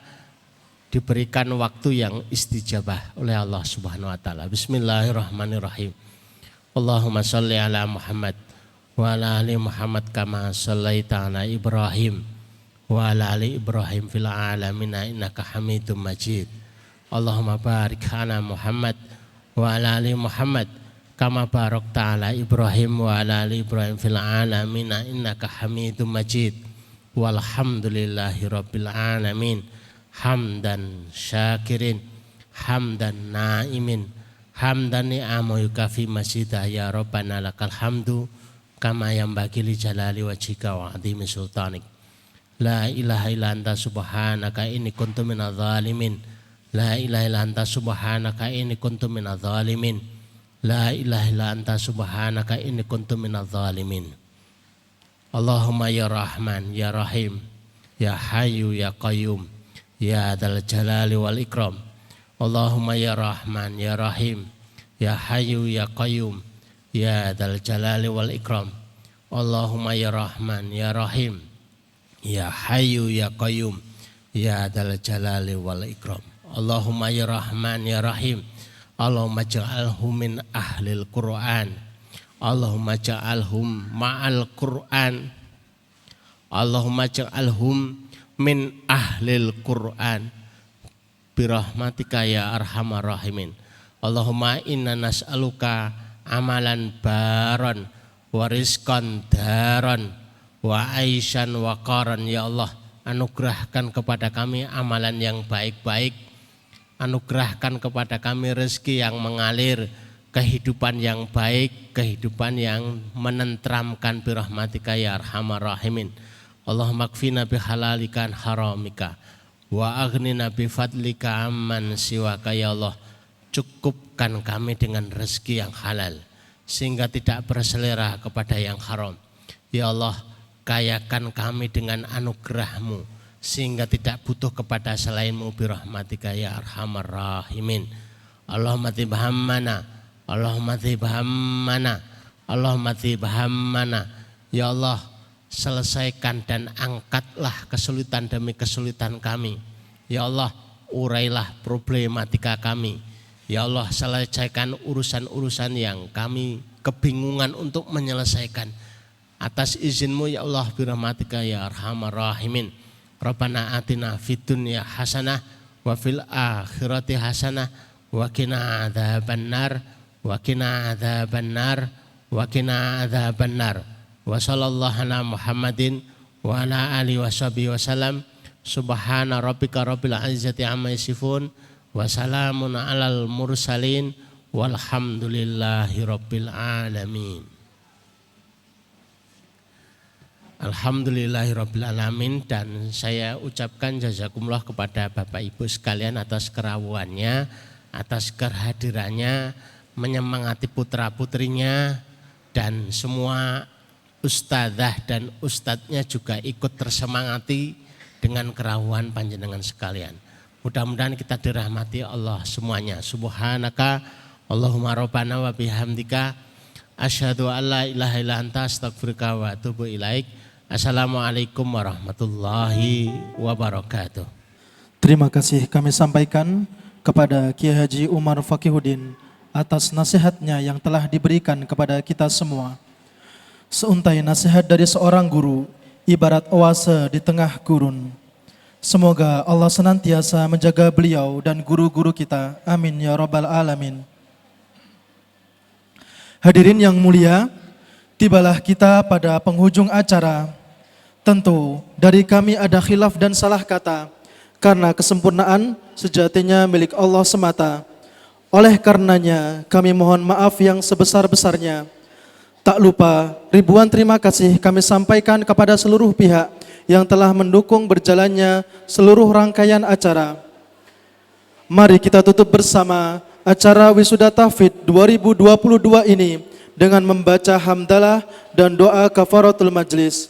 [SPEAKER 6] diberikan waktu yang istijabah oleh Allah Subhanahu wa taala. Bismillahirrahmanirrahim. Allahumma shalli ala Muhammad wa ala ali Muhammad kama shallaita ala Ibrahim wa ala ali Ibrahim fil alamin innaka Hamidum Majid. Allahumma barik ala Muhammad wa ala ali Muhammad kama barakta ala Ibrahim wa ala ali Ibrahim fil alamin innaka Hamidum Majid. Walhamdulillahi rabbil alamin. Hamdan syakirin, hamdan naimin, hamdan ni'amu yukafi masjidah ya Rabbana lakal hamdu kama yanbaghi li jalali wajhika wa 'azimi sultanik. La ilaha illa anta subhanaka inni kuntu minadz zalimin. La ilaha illa anta subhanaka inni kuntu minadz zalimin. La ilaha illa anta subhanaka inni kuntu minadz zalimin. Allahumma ya Rahman ya Rahim ya Hayyu ya Qayyum ya Dzal Jalali wal Ikram. Allahumma ya Rahman ya Rahim ya Hayyu ya Qayyum ya Dzal Jalali wal Ikram. Allahumma ya Rahman ya Rahim ya Hayyu ya Qayyum ya Dzal Jalali wal Ikram. Allahumma ya Rahman ya Rahim. Allahumma ja'alhum min ahlil Qur'an. Allahumma ja'alhum ma'al Qur'an. Allahumma ja'alhum min ahlil Qur'an birahmatika ya arhamar rahimin. Allahumma inna nas'aluka amalan baron wa rizqan daron wa aisyan wa qaran. Ya Allah, anugerahkan kepada kami amalan yang baik-baik, anugerahkan kepada kami rezeki yang mengalir, kehidupan yang baik, kehidupan yang menentramkan birahmatika ya arhamar rahimin. Allahumma kfina bihalalika haramika wa aghnina bifadlika amman siwaka. Ya Allah, cukupkan kami dengan rezeki yang halal sehingga tidak berselera kepada yang haram. Ya Allah, kayakan kami dengan anugerahmu sehingga tidak butuh kepada selainmu birahmatika ya arhamar rahimin. Allahumma tibhammana, Allahumma tibhammana, Allahumma tibhammana. Ya Allah, selesaikan dan angkatlah kesulitan demi kesulitan kami. Ya Allah, urailah problematika kami. Ya Allah, selesaikan urusan-urusan yang kami kebingungan untuk menyelesaikan. Atas izinmu ya Allah birahmatika ya arhamar rahimin. Rabbana atina fid dunya hasanah wa fil akhirati hasanah wa qina adzabannar wa qina adzabannar wa qina adzabannar. Wa sallallahu ala Muhammadin wa ala alihi washabihi wasallam. Subhana rabbika rabbil izzati amma yasifun wa salamun alal mursalin walhamdulillahi rabbil alamin. Alhamdulillahi rabbil alamin. Dan saya ucapkan jazakumullah kepada Bapak Ibu sekalian atas kerawannya, atas kehadirannya, menyemangati putra putrinya, dan semua ustadzah dan ustadznya juga ikut tersemangati dengan kerawan panjenengan sekalian. Mudah-mudahan kita dirahmati Allah semuanya. Subhanaka Allahumma rabbana wa bihamdika asyhadu an la ilaha illa anta astaghfiruka wa atubu ilaik. Assalamualaikum warahmatullahi wabarakatuh.
[SPEAKER 1] Terima kasih kami sampaikan kepada Kiai Haji Umar Fakihuddin atas nasihatnya yang telah diberikan kepada kita semua. Seuntai nasihat dari seorang guru ibarat oase di tengah gurun. Semoga Allah senantiasa menjaga beliau dan guru-guru kita. Amin ya rabbal alamin. Hadirin yang mulia, tibalah kita pada penghujung acara. Tentu dari kami ada khilaf dan salah kata, karena kesempurnaan sejatinya milik Allah semata. Oleh karenanya kami mohon maaf yang sebesar-besarnya. Tak lupa ribuan terima kasih kami sampaikan kepada seluruh pihak yang telah mendukung berjalannya seluruh rangkaian acara. Mari kita tutup bersama acara Wisuda Tahfidz 2022 ini dengan membaca hamdalah dan doa kafaratul majlis.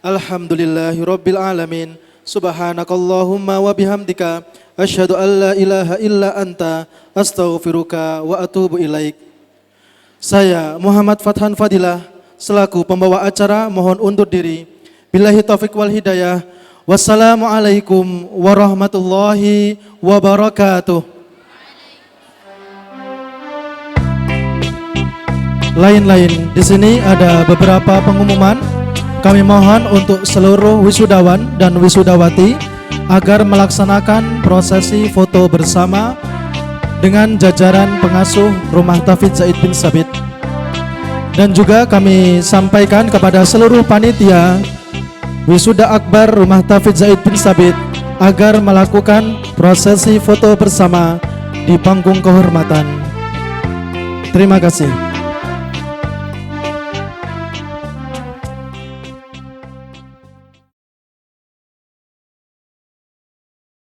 [SPEAKER 1] Alhamdulillahirabbil alamin. Subhanakallahumma wa bihamdika asyhadu an la ilaha illa anta astaghfiruka wa atubu ilaik. Saya Muhammad Fathan Fadilah selaku pembawa acara mohon undur diri. Billahi taufiq wal hidayah. Wassalamualaikum warahmatullahi wabarakatuh. Lain-lain di sini ada beberapa pengumuman. Kami mohon untuk seluruh wisudawan dan wisudawati agar melaksanakan prosesi foto bersama dengan jajaran pengasuh Rumah Tahfidz Zaid bin Sabit. Dan juga kami sampaikan kepada seluruh panitia Wisuda Akbar Rumah Tahfidz Zaid bin Sabit agar melakukan prosesi foto bersama di panggung kehormatan. Terima kasih.